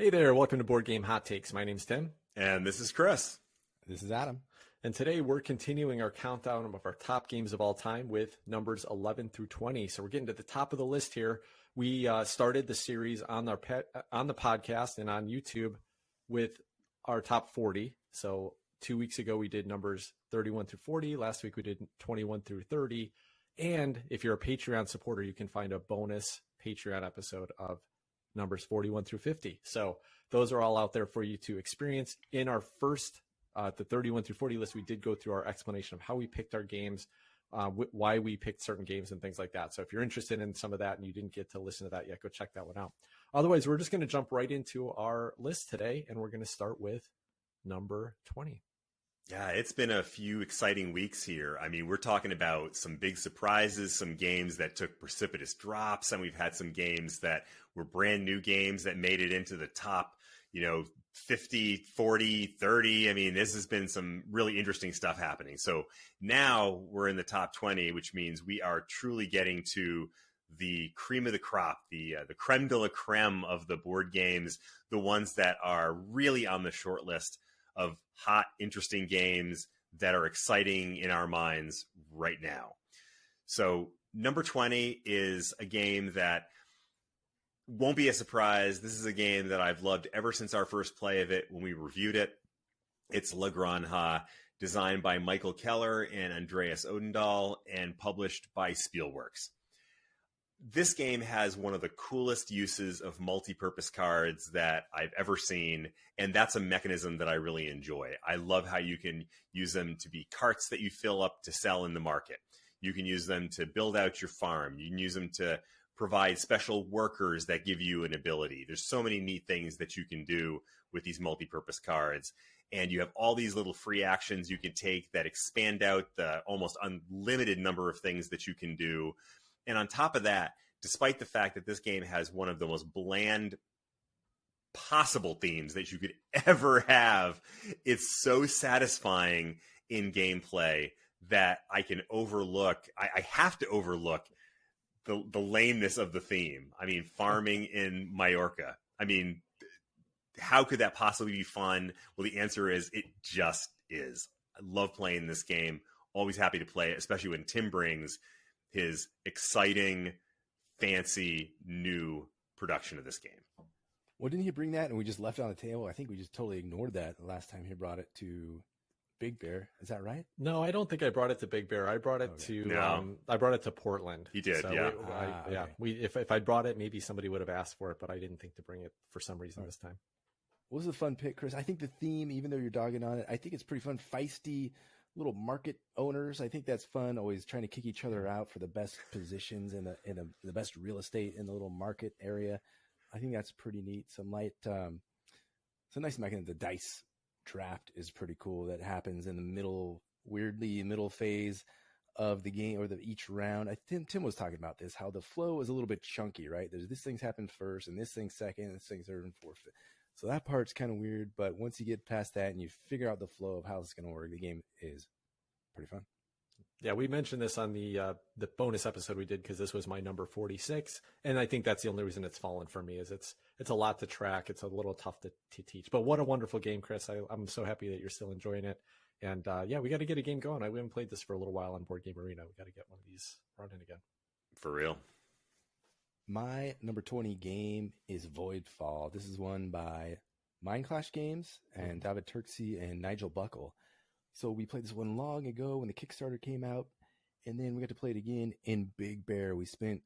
Hey there, welcome to Board Game Hot Takes. My name's Tim. And this is Chris. This is Adam. And today we're continuing our countdown of our top games of all time with numbers 11 through 20. So we're getting to the top of the list here. We started the series on the podcast and on YouTube with our top 40. So 2 weeks ago we did numbers 31 through 40. Last week we did 21 through 30. And if you're a Patreon supporter, you can find a bonus Patreon episode of numbers 41 through 50. So those are all out there for you to experience. In our first, the 31 through 40 list, we did go through our explanation of how we picked our games, why we picked certain games and things like that. So if you're interested in some of that and you didn't get to listen to that yet, go check that one out. Otherwise, we're just going to jump right into our list today, and we're going to start with number 20. Yeah, it's been a few exciting weeks here. I mean, we're talking about some big surprises, some games that took precipitous drops, and we've had some games that were brand new games that made it into the top, 50, 40, 30. I mean, this has been some really interesting stuff happening. So now we're in the top 20, which means we are truly getting to the cream of the crop, the creme de la creme of the board games, the ones that are really on the short list of hot, interesting games that are exciting in our minds right now. So number 20 is a game that won't be a surprise. This is a game that I've loved ever since our first play of it when we reviewed it. It's La Granja, designed by Michael Keller and Andreas Odendahl and published by Spielworks. This game has one of the coolest uses of multi-purpose cards that I've ever seen, and that's a mechanism that I really enjoy. I love how you can use them to be carts that you fill up to sell in the market. You can use them to build out your farm. You can use them to provide special workers that give you an ability. There's so many neat things that you can do with these multi-purpose cards, and you have all these little free actions you can take that expand out the almost unlimited number of things that you can do. And on top of that, despite the fact that this game has one of the most bland possible themes that you could ever have, it's so satisfying in gameplay that I can overlook, I have to overlook the lameness of the theme. I mean, farming in Mallorca. I mean, how could that possibly be fun? Well, the answer is it just is. I love playing this game. Always happy to play it, especially when Tim brings his exciting, fancy, new production of this game. Well, didn't he bring that and we just left it on the table? I think we just totally ignored that the last time he brought it to Big Bear. Is that right? No, I don't think I brought it to Big Bear. I brought it I brought it to Portland. He did, so yeah. If I brought it, maybe somebody would have asked for it, but I didn't think to bring it for some reason this time. What was a fun pick, Chris? I think the theme, even though you're dogging on it, I think it's pretty fun. Feisty little market owners. I think that's fun. Always trying to kick each other out for the best positions in the best real estate in the little market area. I think that's pretty neat. It's a nice mechanism. The dice draft is pretty cool. That happens in the middle phase of the game or each round. Tim was talking about this, how the flow is a little bit chunky, right? There's this thing's happened first and this thing's second and this thing's third and fourth. So that part's kind of weird, but once you get past that and you figure out the flow of how it's going to work, the game is pretty fun. Yeah, we mentioned this on the bonus episode we did because this was my number 46, and I think that's the only reason it's fallen for me is it's a lot to track. It's a little tough to teach, but what a wonderful game, Chris. I'm so happy that you're still enjoying it, and we got to get a game going. We haven't played this for a little while on Board Game Arena. We got to get one of these running again. For real. My number 20 game is Voidfall. This is one by Mindclash Games and David Turksey and Nigel Buckle. So we played this one long ago when the Kickstarter came out, and then we got to play it again in Big Bear. We spent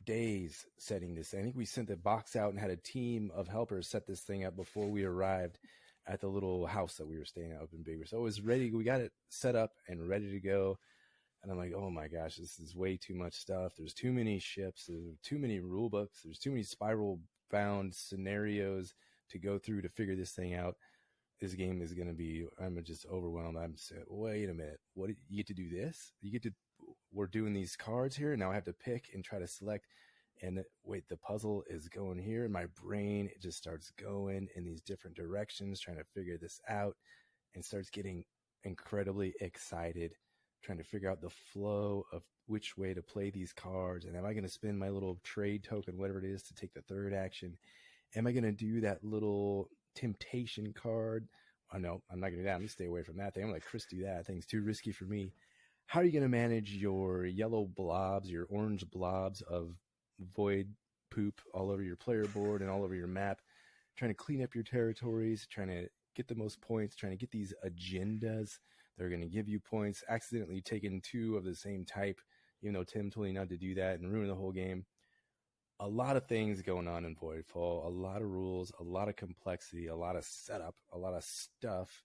days setting this. I think we sent the box out and had a team of helpers set this thing up before we arrived at the little house that we were staying at up in Big Bear. So it was ready. We got it set up and ready to go. And I'm like, oh my gosh, this is way too much stuff. There's too many ships. There's too many rule books. There's too many spiral bound scenarios to go through to figure this thing out. This game is going to be, I'm just overwhelmed. I'm saying, wait a minute. What, you get to do this? We're doing these cards here. Now I have to pick and try to select. And wait, the puzzle is going here. And my brain, it just starts going in these different directions, trying to figure this out and starts getting incredibly excited, trying to figure out the flow of which way to play these cards. And am I going to spend my little trade token, whatever it is, to take the third action? Am I going to do that little temptation card? Oh, no, I'm not going to do that. I'm going to stay away from that thing. I'm going to let Chris do that. That thing's too risky for me. How are you going to manage your yellow blobs, your orange blobs of void poop all over your player board and all over your map? Trying to clean up your territories, trying to get the most points, trying to get these agendas that are going to give you points, accidentally taking 2 of the same type, even though Tim told you not to do that, and ruin the whole game. A lot of things going on in Voidfall, a lot of rules, a lot of complexity, a lot of setup, a lot of stuff.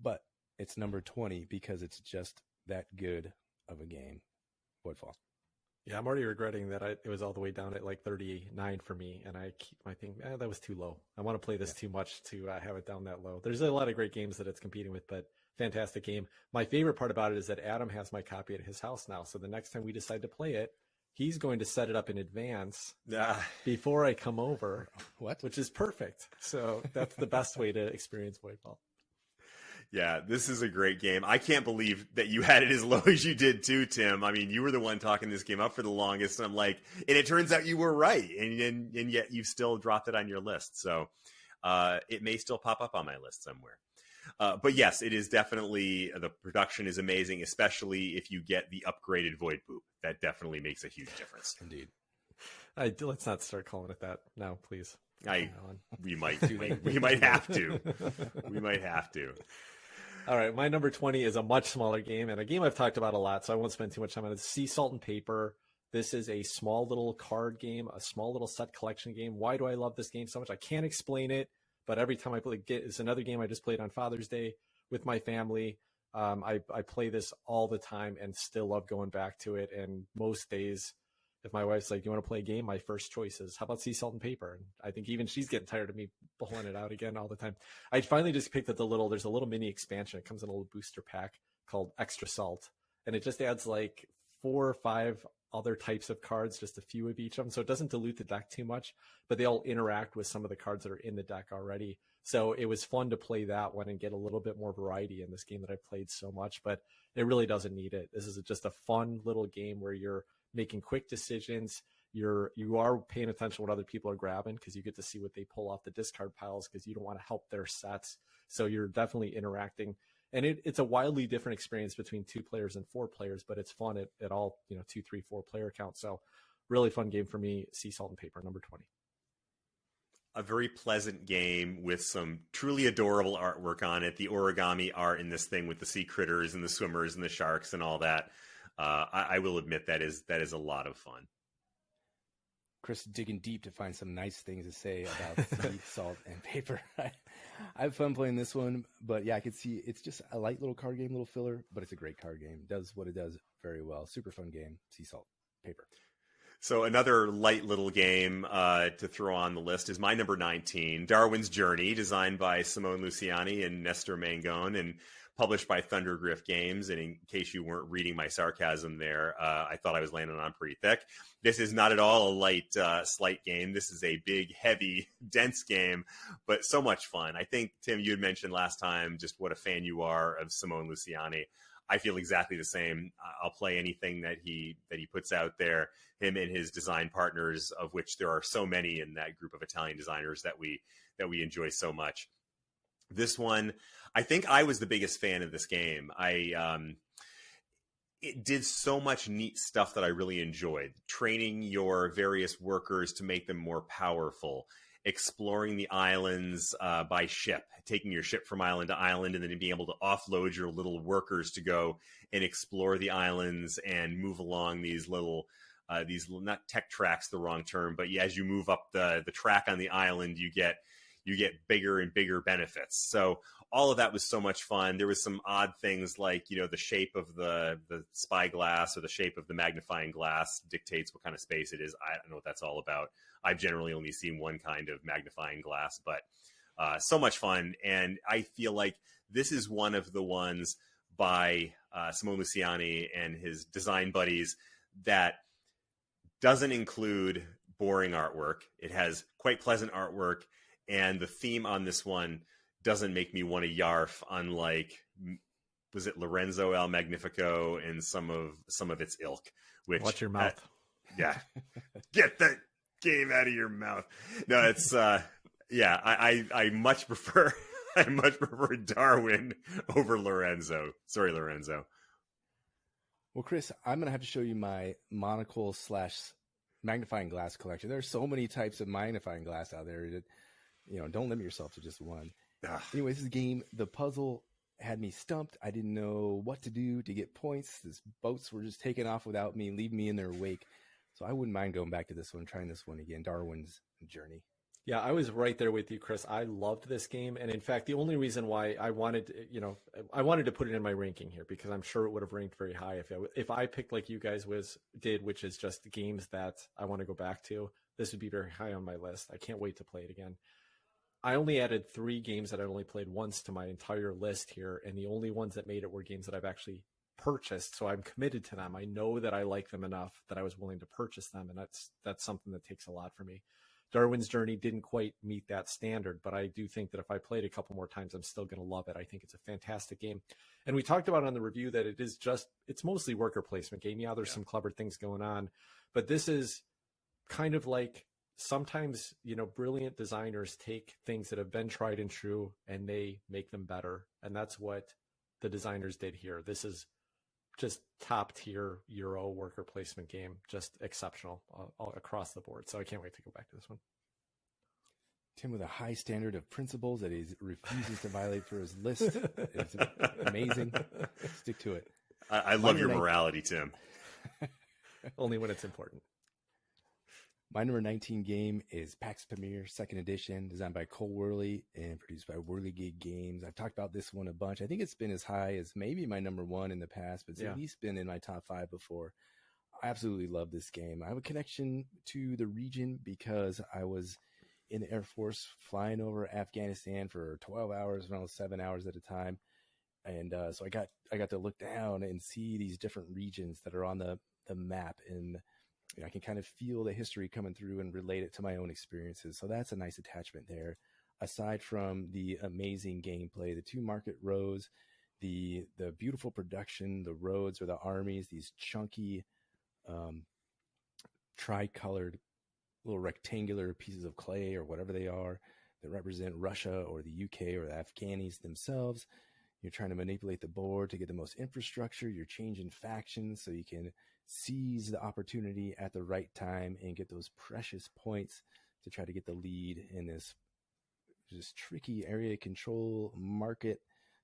But it's number 20 because it's just that good of a game, Voidfall. Yeah, I'm already regretting that it was all the way down at like 39 for me, and I think that was too low. I want to play this too much to have it down that low. There's a lot of great games that it's competing with, but fantastic game. My favorite part about it is that Adam has my copy at his house now, so the next time we decide to play it, he's going to set it up in advance before I come over, which is perfect. So that's the best way to experience Voidfall. Yeah, this is a great game. I can't believe that you had it as low as you did too, Tim. I mean, you were the one talking this game up for the longest, and I'm like, and it turns out you were right, and yet you've still dropped it on your list. So it may still pop up on my list somewhere. But yes, it is definitely, the production is amazing, especially if you get the upgraded Void Poop. That definitely makes a huge difference. Indeed. Let's not start calling it that now, please. We might have to. We might have to. All right, my number 20 is a much smaller game, and a game I've talked about a lot, so I won't spend too much time on it. Sea Salt and Paper. This is a small little card game, a small little set collection game. Why do I love this game so much? I can't explain it, but every time I play it, it's another game I just played on Father's Day with my family. I play this all the time and still love going back to it, and most days, if my wife's like, "You want to play a game?" my first choice is, how about Sea Salt and Paper? And I think even she's getting tired of me pulling it out again all the time. I finally just picked up there's a little mini expansion. It comes in a little booster pack called Extra Salt. And it just adds like 4 or 5 other types of cards, just a few of each of them. So it doesn't dilute the deck too much, but they all interact with some of the cards that are in the deck already. So it was fun to play that one and get a little bit more variety in this game that I played so much, but it really doesn't need it. This is just a fun little game where you're making quick decisions. You are paying attention to what other people are grabbing because you get to see what they pull off the discard piles because you don't want to help their sets. So you're definitely interacting, and it's a wildly different experience between 2 players and 4 players, but it's fun at all 2, 3, 4 player count. So really fun game for me. Sea Salt and Paper, number 20. A very pleasant game with some truly adorable artwork on it. The origami art in this thing with the sea critters and the swimmers and the sharks and all that. I will admit that is a lot of fun. Chris digging deep to find some nice things to say about Sea Salt and Paper. I have fun playing this one, but yeah, I could see it's just a light little card game, little filler, but it's a great card game. It does what it does very well. Super fun game, Sea Salt, Paper. So another light little game to throw on the list is my number 19, Darwin's Journey, designed by Simone Luciani and Nestor Mangone, and published by Thundergriff Games. And in case you weren't reading my sarcasm there, I thought I was landing on pretty thick. This is not at all a light, slight game. This is a big, heavy, dense game, but so much fun. I think, Tim, you had mentioned last time just what a fan you are of Simone Luciani. I feel exactly the same. I'll play anything that he puts out there. Him and his design partners, of which there are so many in that group of Italian designers that we enjoy so much. This one, I think I was the biggest fan of this game. It did so much neat stuff that I really enjoyed. Training your various workers to make them more powerful, exploring the islands by ship, taking your ship from island to island, and then being able to offload your little workers to go and explore the islands and move along these little, not tech tracks, the wrong term, but as you move up the track on the island, you get bigger and bigger benefits. So all of that was so much fun. There was some odd things like, the shape of the spyglass or the shape of the magnifying glass dictates what kind of space it is. I don't know what that's all about. I've generally only seen one kind of magnifying glass, but so much fun. And I feel like this is one of the ones by Simone Luciani and his design buddies that doesn't include boring artwork. It has quite pleasant artwork. And the theme on this one doesn't make me want to yarf, unlike, was it Lorenzo El Magnifico and some of its ilk? Which, watch your mouth. Yeah, get that. game out of your mouth. No, it's yeah. I much prefer Darwin over Lorenzo. Sorry, Lorenzo. Well, Chris, I'm going to have to show you my monocle / magnifying glass collection. There are so many types of magnifying glass out there that, don't limit yourself to just one. Anyways, this game, the puzzle had me stumped. I didn't know what to do to get points. These boats were just taking off without me, leaving me in their wake. So I wouldn't mind going back to this one, trying this one again, Darwin's Journey. Yeah, I was right there with you, Chris. I loved this game. And in fact, the only reason why I wanted to put it in my ranking here, because I'm sure it would have ranked very high if I picked like you guys did, which is just games that I want to go back to. This would be very high on my list. I can't wait to play it again. I only added 3 games that I only played once to my entire list here. And the only ones that made it were games that I've actually purchased. So I'm committed to them. I know that I like them enough that I was willing to purchase them. And that's something that takes a lot for me. Darwin's Journey didn't quite meet that standard, but I do think that if I played a couple more times, I'm still going to love it. I think it's a fantastic game. And we talked about on the review that it's mostly worker placement game. Yeah, there's some clever things going on, but this is kind of like sometimes, brilliant designers take things that have been tried and true and they make them better. And that's what the designers did here. This is just top tier Euro worker placement game, just exceptional all across the board. So I can't wait to go back to this one. Tim with a high standard of principles that he refuses to violate for his list. It's amazing. Stick to it. I love your morality, Tim. Only when it's important. My number 19 game is PAX Pamir 2nd edition, designed by Cole Worley and produced by Whirligig Games. I've talked about this one a bunch. I think it's been as high as maybe my number 1 in the past, but it's at least been in my top 5 before. I absolutely love this game. I have a connection to the region because I was in the Air Force flying over Afghanistan for 12 hours, around 7 hours at a time. And so I got to look down and see these different regions that are on the map, and I can kind of feel the history coming through and relate it to my own experiences. So that's a nice attachment there. Aside from the amazing gameplay, the 2 market rows, the beautiful production, the roads or the armies, these chunky, tri-colored little rectangular pieces of clay or whatever they are that represent Russia or the UK or the Afghanis themselves. You're trying to manipulate the board to get the most infrastructure. You're changing factions so you can seize the opportunity at the right time and get those precious points to try to get the lead in this just tricky area control market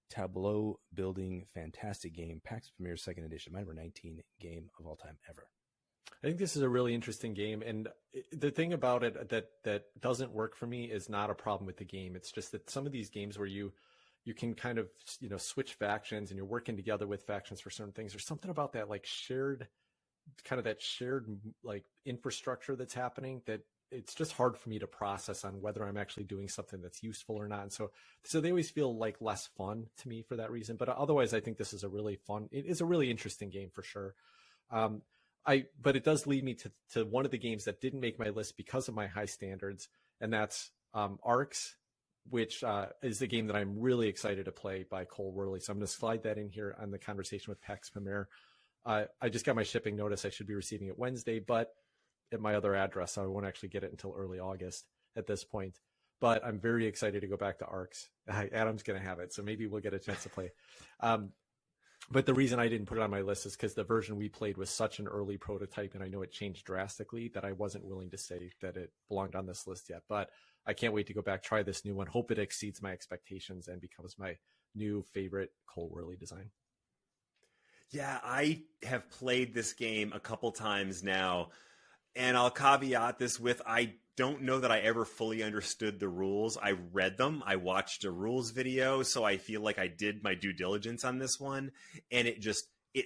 tableau building fantastic game. PAX Pamir 2nd edition, my number 19 game of all time ever. I think this is a really interesting game, and the thing about it that doesn't work for me is not a problem with the game. It's just that some of these games where you can kind of switch factions and you're working together with factions for certain things. There's something about that like shared like infrastructure that's happening that it's just hard for me to process on whether I'm actually doing something that's useful or not. And so they always feel like less fun to me for that reason. But otherwise, I think this is it is a really interesting game for sure. But it does lead me to one of the games that didn't make my list because of my high standards, and that's Arks, which is the game that I'm really excited to play by Cole Worley. So I'm going to slide that in here on the conversation with PAX Pamir. I just got my shipping notice. I should be receiving it Wednesday, but at my other address, so I won't actually get it until early August at this point. But I'm very excited to go back to Arks. Adam's going to have it, so maybe we'll get a chance to play. But the reason I didn't put it on my list is because the version we played was such an early prototype, and I know it changed drastically that I wasn't willing to say that it belonged on this list yet. But I can't wait to go back, try this new one, hope it exceeds my expectations and becomes my new favorite Cole Worley design. Yeah, I have played this game a couple times now, and I'll caveat this with I don't know that I ever fully understood the rules. I read them. I watched a rules video, so I feel like I did my due diligence on this one, and it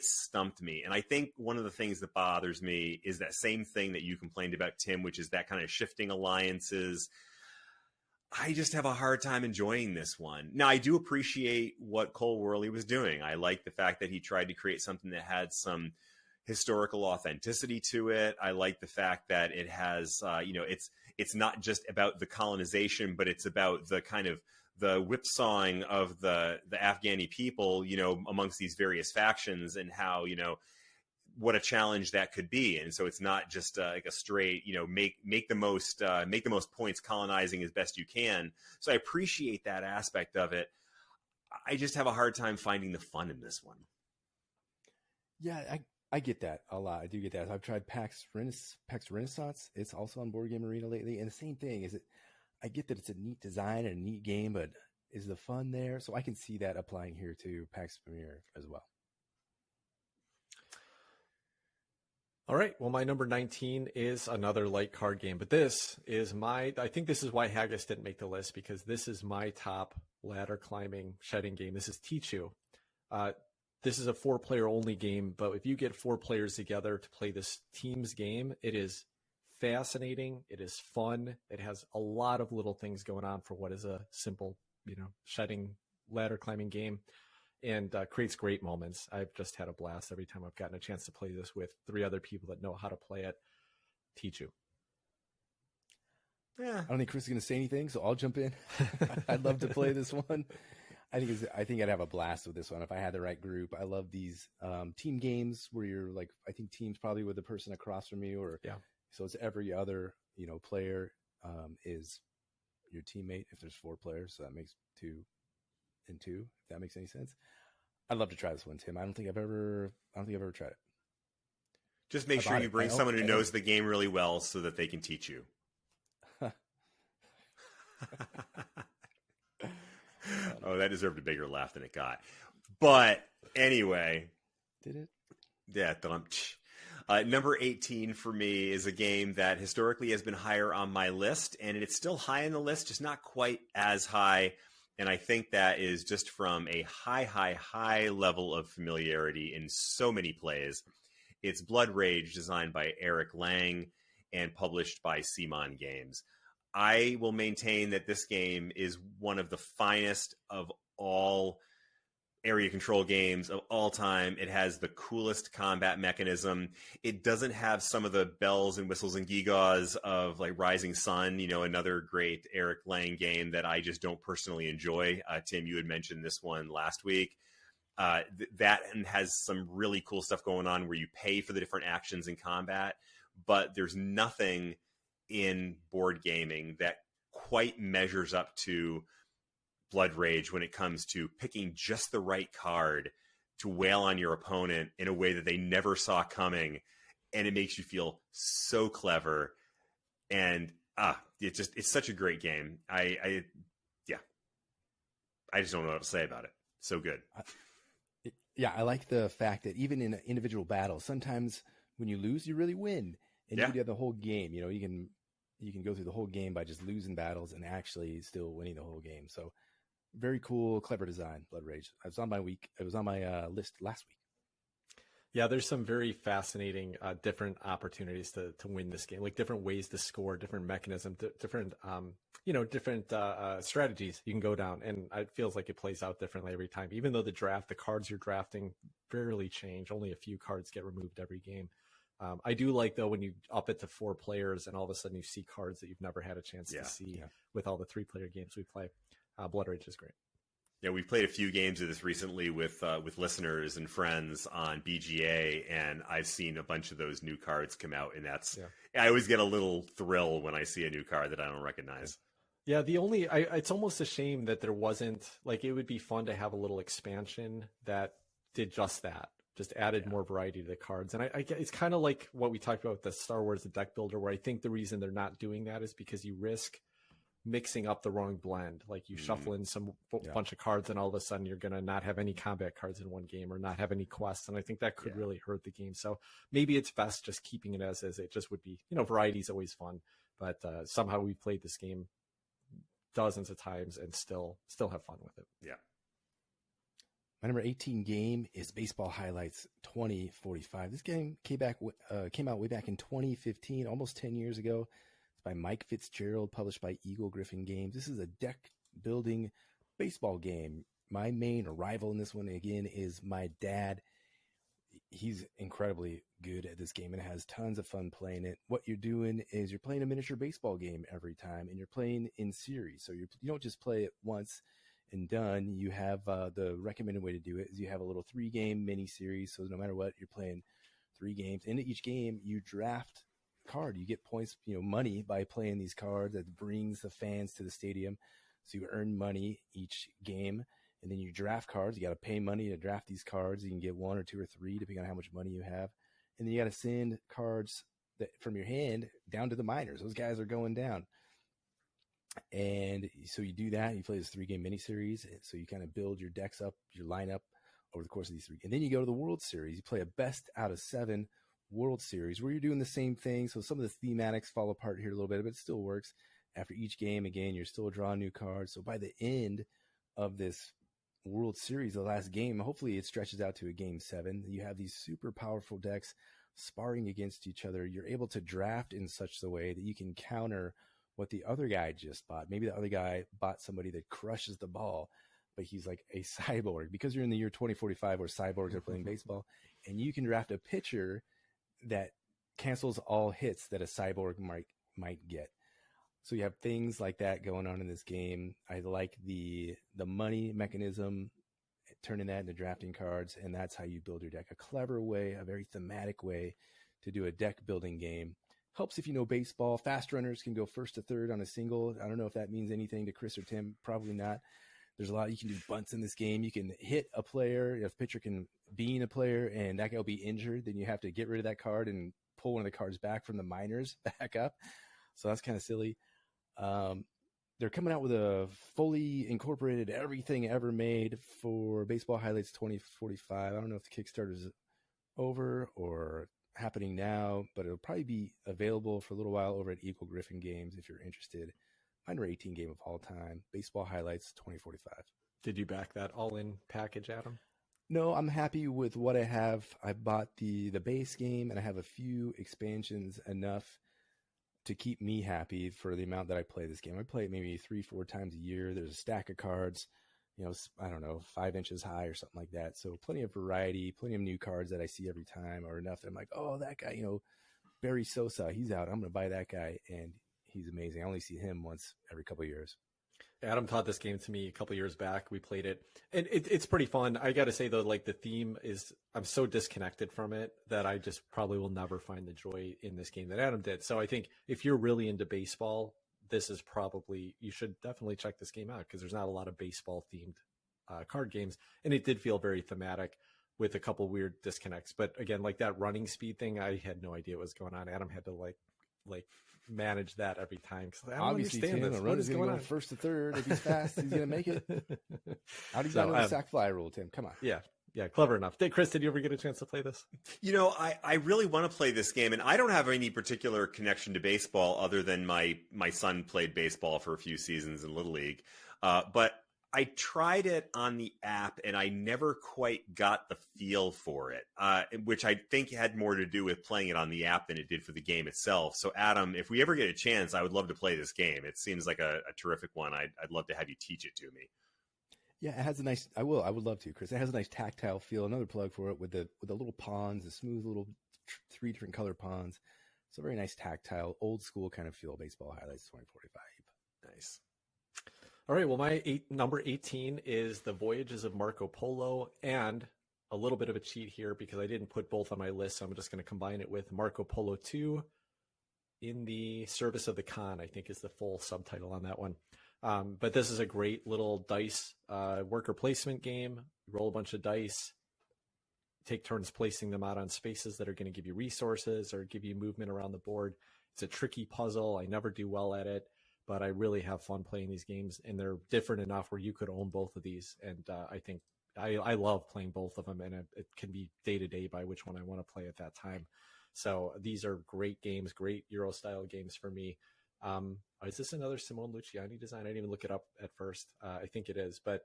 stumped me. And I think one of the things that bothers me is that same thing that you complained about, Tim, which is that kind of shifting alliances. I just have a hard time enjoying this one. Now, I do appreciate what Cole Worley was doing. I like the fact that he tried to create something that had some historical authenticity to it. I like the fact that it has, it's not just about the colonization, but it's about the kind of the whipsawing of the Afghani people, amongst these various factions, and how, what a challenge that could be. And so it's not just like a straight, make the most points colonizing as best you can. So I appreciate that aspect of it. I just have a hard time finding the fun in this one. Yeah, I get that a lot. I do get that. I've tried PAX Renaissance. It's also on Board Game Arena lately. And the same thing is I get that it's a neat design and a neat game, but is the fun there? So I can see that applying here to PAX Pamir as well. All right. Well, my number 19 is another light card game, but this is I think this is why Haggis didn't make the list, because this is my top ladder climbing shedding game. This is Tichu. This is a 4-player only game, but if you get 4 players together to play this team's game, it is fascinating. It is fun. It has a lot of little things going on for what is a simple, shedding ladder climbing game, and creates great moments. I've just had a blast every time I've gotten a chance to play this with 3 other people that know how to play it. Tichu. Yeah. I don't think Chris is going to say anything, so I'll jump in. I'd love to play this one. I think I'd have a blast with this one if I had the right group. I love these team games where you're like, I think teams probably with the person across from you, or so it's every other player is your teammate. If there's 4 players, so that makes 2 and 2. If that makes any sense. I'd love to try this one, Tim. I don't think I've ever tried it. Just make sure you bring someone who knows the game really well so that they can teach you. Oh, that deserved a bigger laugh than it got. But anyway. Did it? Yeah. Number 18 for me is a game that historically has been higher on my list, and it's still high on the list, just not quite as high. And I think that is just from a high level of familiarity in so many plays. It's Blood Rage, designed by Eric Lang and published by Simon Games. I will maintain that this game is one of the finest of all area control games of all time. It has the coolest combat mechanism. It doesn't have some of the bells and whistles and gewgaws of like Rising Sun, another great Eric Lang game that I just don't personally enjoy. Tim, you had mentioned this one last week. That has some really cool stuff going on where you pay for the different actions in combat, but there's nothing in board gaming that quite measures up to Blood Rage when it comes to picking just the right card to wail on your opponent in a way that they never saw coming, and it makes you feel so clever. And it's such a great game. I just don't know what to say about it. So good. Yeah, I like the fact that even in an individual battle, sometimes when you lose, you really win, and you can have the whole game. You can go through the whole game by just losing battles and actually still winning the whole game. So very cool, clever design, Blood Rage. It was on my list last week. Yeah, there's some very fascinating different opportunities to win this game, like different ways to score, different mechanisms, different strategies you can go down. And it feels like it plays out differently every time. Even though the cards you're drafting barely change, only a few cards get removed every game. I do like, though, when you up it to 4 players and all of a sudden you see cards that you've never had a chance to see with all the 3-player games we play. Blood Rage is great. Yeah, we've played a few games of this recently with listeners and friends on BGA, and I've seen a bunch of those new cards come out, and I always get a little thrill when I see a new card that I don't recognize. Yeah, it's almost a shame that there wasn't, like, it would be fun to have a little expansion that did just that. Just added more variety to the cards. And it's kind of like what we talked about with the Star Wars, the deck builder, where I think the reason they're not doing that is because you risk mixing up the wrong blend. Like you shuffle in some bunch of cards and all of a sudden you're going to not have any combat cards in one game or not have any quests. And I think that could really hurt the game. So maybe it's best just keeping it as it just would be. Variety is always fun, but somehow we played this game dozens of times and still have fun with it. Yeah. My number 18 game is Baseball Highlights 2045. This game came out way back in 2015, almost 10 years ago. It's by Mike Fitzgerald, published by Eagle Griffin Games. This is a deck-building baseball game. My main rival in this one, again, is my dad. He's incredibly good at this game and has tons of fun playing it. What you're doing is you're playing a miniature baseball game every time, and you're playing in series. So you don't just play it once and done. You have the recommended way to do it is you have a little 3-game mini series. So no matter what, you're playing 3 games. Into each game, you draft a card. You get points, money by playing these cards that brings the fans to the stadium. So you earn money each game, and then you draft cards. You got to pay money to draft these cards. You can get 1 or 2 or 3, depending on how much money you have. And then you got to send cards from your hand down to the minors. Those guys are going down. And so you do that. You play this 3-game miniseries. So you kind of build your decks up, your lineup over the course of these 3. And then you go to the World Series. You play a best out of 7 World Series where you're doing the same thing. So some of the thematics fall apart here a little bit, but it still works. After each game, again, you're still drawing new cards. So by the end of this World Series, the last game, hopefully it stretches out to a game 7. You have these super powerful decks sparring against each other. You're able to draft in such a way that you can counter what the other guy just bought. Maybe the other guy bought somebody that crushes the ball, but he's like a cyborg, because you're in the year 2045 where cyborgs are playing baseball, and you can draft a pitcher that cancels all hits that a cyborg might get. So you have things like that going on in this game. I like the money mechanism, turning that into drafting cards, and that's how you build your deck. A clever way, a very thematic way to do a deck building game. Helps if you know baseball. Fast runners can go first to third on a single. I don't know if that means anything to Chris or Tim. Probably not. There's a lot. You can do bunts in this game. You can hit a player. If a pitcher can bean a player and that guy will be injured, then you have to get rid of that card and pull one of the cards back from the minors back up. So that's kind of silly. They're coming out with a fully incorporated everything ever made for Baseball Highlights 2045. I don't know if the Kickstarter is over or happening now, but it'll probably be available for a little while over at Eagle Griffin Games if you're interested. My number 18 game of all time, Baseball Highlights 2045. Did you back that all-in package, Adam? No, I'm happy with what I have. I bought the base game, and I have a few expansions enough to keep me happy for the amount that I play this game. I play it maybe 3-4 times a year. There's a stack of cards, I don't know, 5 inches high or something like that. So plenty of variety, plenty of new cards that I see every time, or enough that I'm like, oh, that guy, Barry Sosa, he's out. I'm going to buy that guy. And he's amazing. I only see him once every couple of years. Adam taught this game to me a couple of years back. We played it, and it's pretty fun. I got to say though, like the theme is, I'm so disconnected from it that I just probably will never find the joy in this game that Adam did. So I think if you're really into baseball, this is probably, you should definitely check this game out, because there's not a lot of baseball themed card games, and it did feel very thematic with a couple weird disconnects. But again, like that running speed thing, I had no idea what was going on. Adam had to like manage that every time. I don't Obviously, understand Tim, this. a What runner's is going going to on? go first to third. If he's fast, he's going to make it. How do you know the sack fly rule, Tim? Come on. Yeah, clever enough. Chris, did you ever get a chance to play this? I really want to play this game, and I don't have any particular connection to baseball other than my son played baseball for a few seasons in Little League. But I tried it on the app, and I never quite got the feel for it, which I think had more to do with playing it on the app than it did for the game itself. So, Adam, if we ever get a chance, I would love to play this game. It seems like a terrific one. I'd love to have you teach it to me. Yeah, it has a nice. I would love to, Chris. It has a nice tactile feel. Another plug for it with the little pawns, the smooth little 3 different color pawns. It's a very nice tactile, old school kind of feel. Baseball Highlights 2045. Nice. All right. Well, my number 18 is the Voyages of Marco Polo, and a little bit of a cheat here because I didn't put both on my list. So I'm just going to combine it with Marco Polo 2 in the Service of the Khan, I think is the full subtitle on that one. But this is a great little dice worker placement game. You roll a bunch of dice, take turns placing them out on spaces that are going to give you resources or give you movement around the board. It's a tricky puzzle. I never do well at it, but I really have fun playing these games, and they're different enough where you could own both of these. And I think I love playing both of them, and it can be day to day by which one I want to play at that time. So these are great games, great Euro style games for me. Is this another Simone Luciani design? I didn't even look it up at first. I think it is, but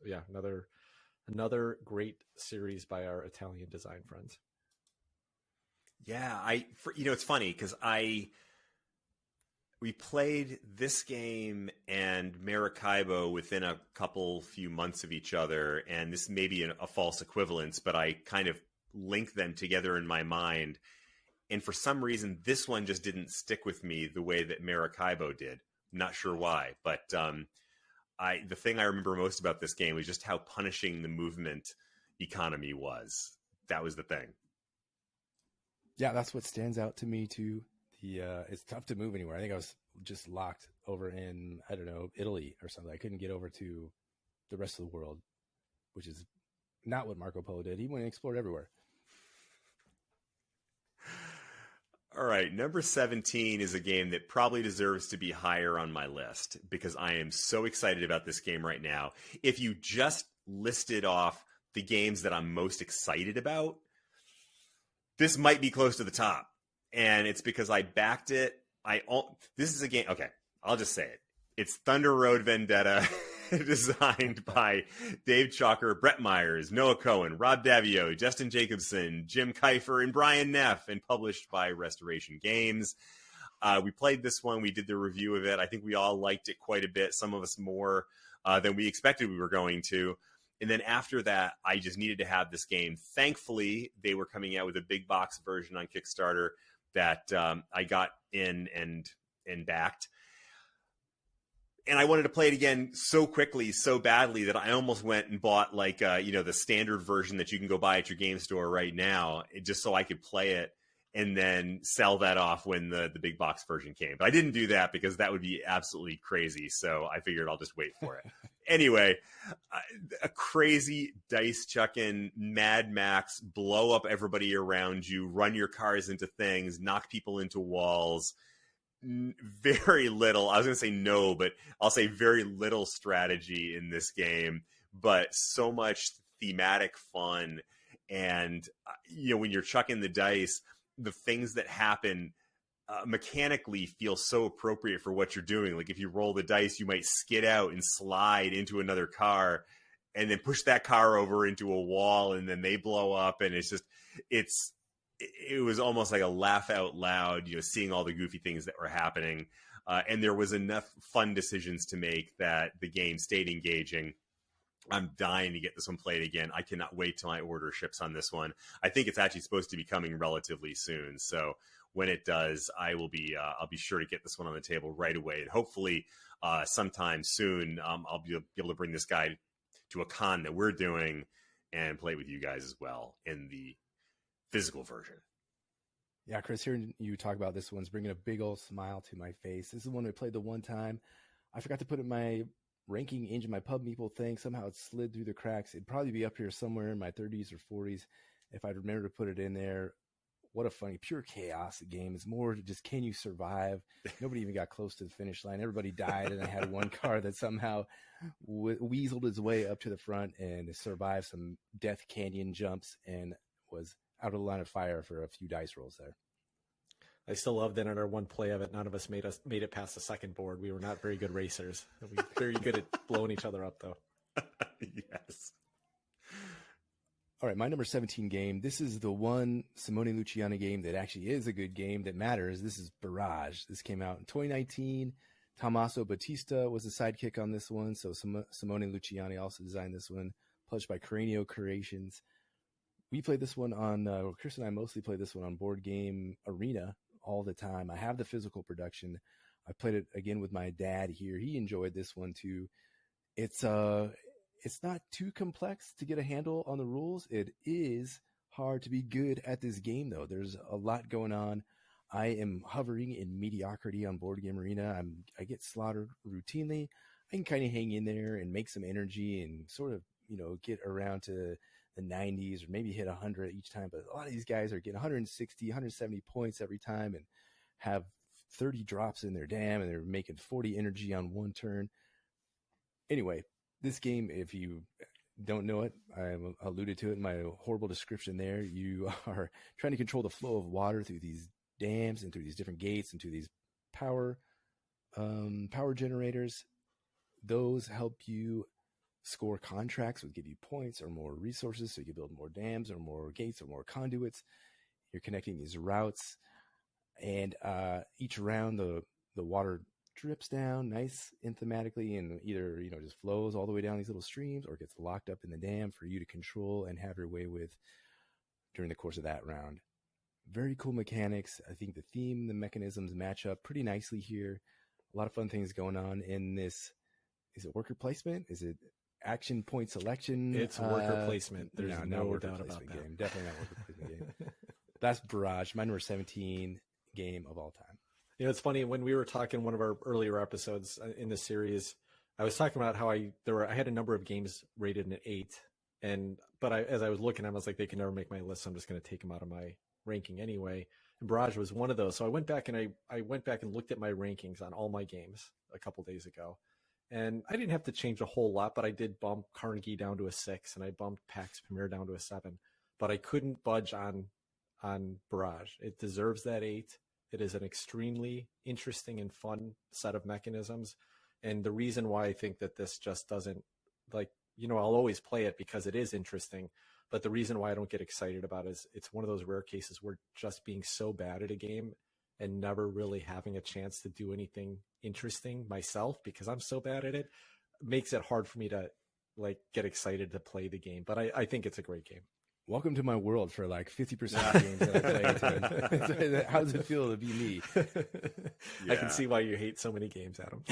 yeah, another great series by our Italian design friends. Yeah, it's funny because we played this game and Maracaibo within a few months of each other, and this may be a false equivalence, but I kind of link them together in my mind. And for some reason, this one just didn't stick with me the way that Maracaibo did. Not sure why, but the thing I remember most about this game was just how punishing the movement economy was. That was the thing. Yeah, that's what stands out to me too. It's tough to move anywhere. I think I was just locked over in, I don't know, Italy or something. I couldn't get over to the rest of the world, which is not what Marco Polo did. He went and explored everywhere. All right, number 17 is a game that probably deserves to be higher on my list because I am so excited about this game right now. If you just listed off the games that I'm most excited about, this might be close to the top. And it's because I backed it. This is a game. Okay, I'll just say it. It's Thunder Road Vendetta, designed by Dave Chalker, Brett Myers, Noah Cohen, Rob Davio, Justin Jacobson, Jim Kiefer, and Brian Neff, and published by Restoration Games. We played this one. We did the review of it. I think we all liked it quite a bit, some of us more than we expected we were going to. And then after that, I just needed to have this game. Thankfully, they were coming out with a big box version on Kickstarter that I got in and backed. And I wanted to play it again so quickly, so badly that I almost went and bought the standard version that you can go buy at your game store right now, just so I could play it and then sell that off when the big box version came. But I didn't do that because that would be absolutely crazy. So I figured I'll just wait for it. Anyway, a crazy dice chucking Mad Max, blow up everybody around you, run your cars into things, knock people into walls. Very little, I was going to say no, but I'll say very little strategy in this game, but so much thematic fun. And, when you're chucking the dice, the things that happen mechanically feel so appropriate for what you're doing. Like if you roll the dice, you might skid out and slide into another car and then push that car over into a wall and then they blow up. And it was almost like a laugh out loud, seeing all the goofy things that were happening. And there was enough fun decisions to make that the game stayed engaging. I'm dying to get this one played again. I cannot wait till my order ships on this one. I think it's actually supposed to be coming relatively soon. So when it does, I'll be sure to get this one on the table right away. And hopefully sometime soon, I'll be able to bring this guy to a con that we're doing and play with you guys as well in the physical version. Yeah, Chris, hearing you talk about this one's bringing a big old smile to my face. This is one we played the one time. I forgot to put it in my ranking engine, my Pub Meeple thing. Somehow it slid through the cracks. It'd probably be up here somewhere in my 30s or 40s if I'd remember to put it in there. What a funny, pure chaos game. It's more just, can you survive? Nobody even got close to the finish line. Everybody died, and I had one car that somehow weaseled its way up to the front and survived some Death Canyon jumps and was out of the line of fire for a few dice rolls there. I still love that in our one play of it, none of us made it past the second board. We were not very good racers. We were very good at blowing each other up, though. Yes. All right, my number 17 game. This is the one Simone Luciani game that actually is a good game that matters. This is Barrage. This came out in 2019. Tommaso Battista was the sidekick on this one, so Simone Luciani also designed this one, published by Cranio Creations. We played this one on, Chris and I mostly played this one on Board Game Arena all the time. I have the physical production. I played it again with my dad here. He enjoyed this one too. It's not too complex to get a handle on the rules. It is hard to be good at this game, though. There's a lot going on. I am hovering in mediocrity on Board Game Arena. I get slaughtered routinely. I can kind of hang in there and make some energy and sort of, get around to the 90s or maybe hit 100 each time. But a lot of these guys are getting 160, 170 points every time and have 30 drops in their dam, and they're making 40 energy on one turn. Anyway, this game, if you don't know it, I alluded to it in my horrible description there. You are trying to control the flow of water through these dams and through these different gates and through these power generators. Those help you score contracts, would give you points or more resources, so you can build more dams or more gates or more conduits. You're connecting these routes, and each round the water drips down nice and thematically, and either just flows all the way down these little streams or gets locked up in the dam for you to control and have your way with during the course of that round. Very cool mechanics. I think the theme, the mechanisms match up pretty nicely here. A lot of fun things going on in this. Is it worker placement? Is it action point selection? It's worker placement. There's no worker doubt about placement that. game. Definitely not worker placement game. That's Barrage, my number 17 game of all time. It's funny, when we were talking one of our earlier episodes in the series, I was talking about how I had a number of games rated an 8, but as I was looking at them, I was like, they can never make my list, so I'm just going to take them out of my ranking anyway. And Barrage was one of those. So I went back and I went back and looked at my rankings on all my games a couple days ago, and I didn't have to change a whole lot, but I did bump Carnegie down to a 6, and I bumped Pax Pamir down to a 7, but I couldn't budge on Barrage. It deserves that 8. It is an extremely interesting and fun set of mechanisms. And the reason why I think that this just doesn't, like, I'll always play it because it is interesting. But the reason why I don't get excited about it is it's one of those rare cases where just being so bad at a game and never really having a chance to do anything interesting myself because I'm so bad at it makes it hard for me to get excited to play the game. But I think it's a great game. Welcome to my world for 50% of games that I play. How does it feel to be me? Yeah. I can see why you hate so many games, Adam.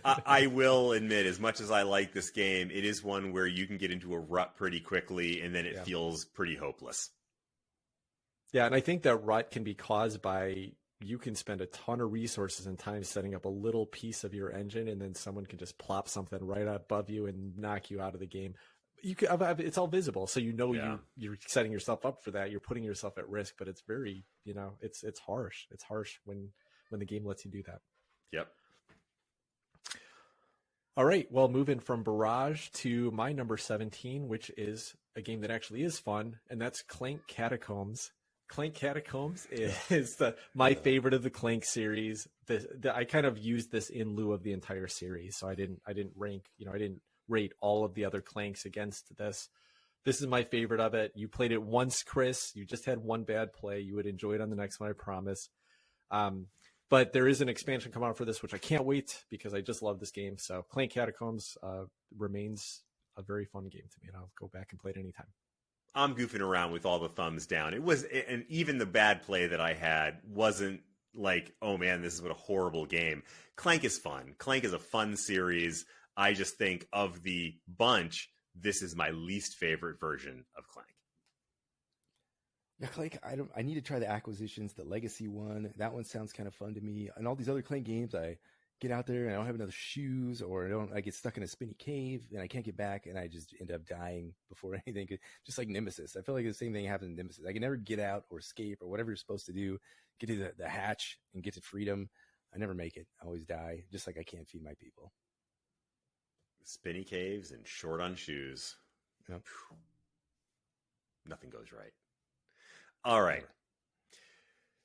I will admit, as much as I like this game, it is one where you can get into a rut pretty quickly, and then it feels pretty hopeless. Yeah, and I think that rut can be caused by you can spend a ton of resources and time setting up a little piece of your engine, and then someone can just plop something right above you and knock you out of the game. It's all visible, so you're setting yourself up for that. You're putting yourself at risk, but it's very, it's harsh. It's harsh when the game lets you do that. Yep. All right. Well, moving from Barrage to my number 17, which is a game that actually is fun, and that's Clank Catacombs. Clank Catacombs is my favorite of the Clank series. I kind of used this in lieu of the entire series, so I didn't rank. I didn't rate all of the other Clanks against this. This is my favorite of it. You played it once, Chris. You just had one bad play. You would enjoy it on the next one, I promise. But there is an expansion coming out for this, which I can't wait because I just love this game. So Clank Catacombs remains a very fun game to me, and I'll go back and play it anytime. I'm goofing around with all the thumbs down. And even the bad play that I had wasn't like, oh man, this is what a horrible game. Clank is fun. Clank is a fun series. I just think of the bunch, this is my least favorite version of Clank. Yeah, Clank, I need to try the Acquisitions, the Legacy one. That one sounds kind of fun to me. And all these other Clank games, I get out there and I don't have enough shoes, or I get stuck in a spinny cave and I can't get back, and I just end up dying before anything. Just like Nemesis. I feel like the same thing happens in Nemesis. I can never get out or escape or whatever you're supposed to do, get to the hatch and get to freedom. I never make it. I always die, just like I can't feed my people. Spinny caves and short on shoes. Yep. Nothing goes right. All right.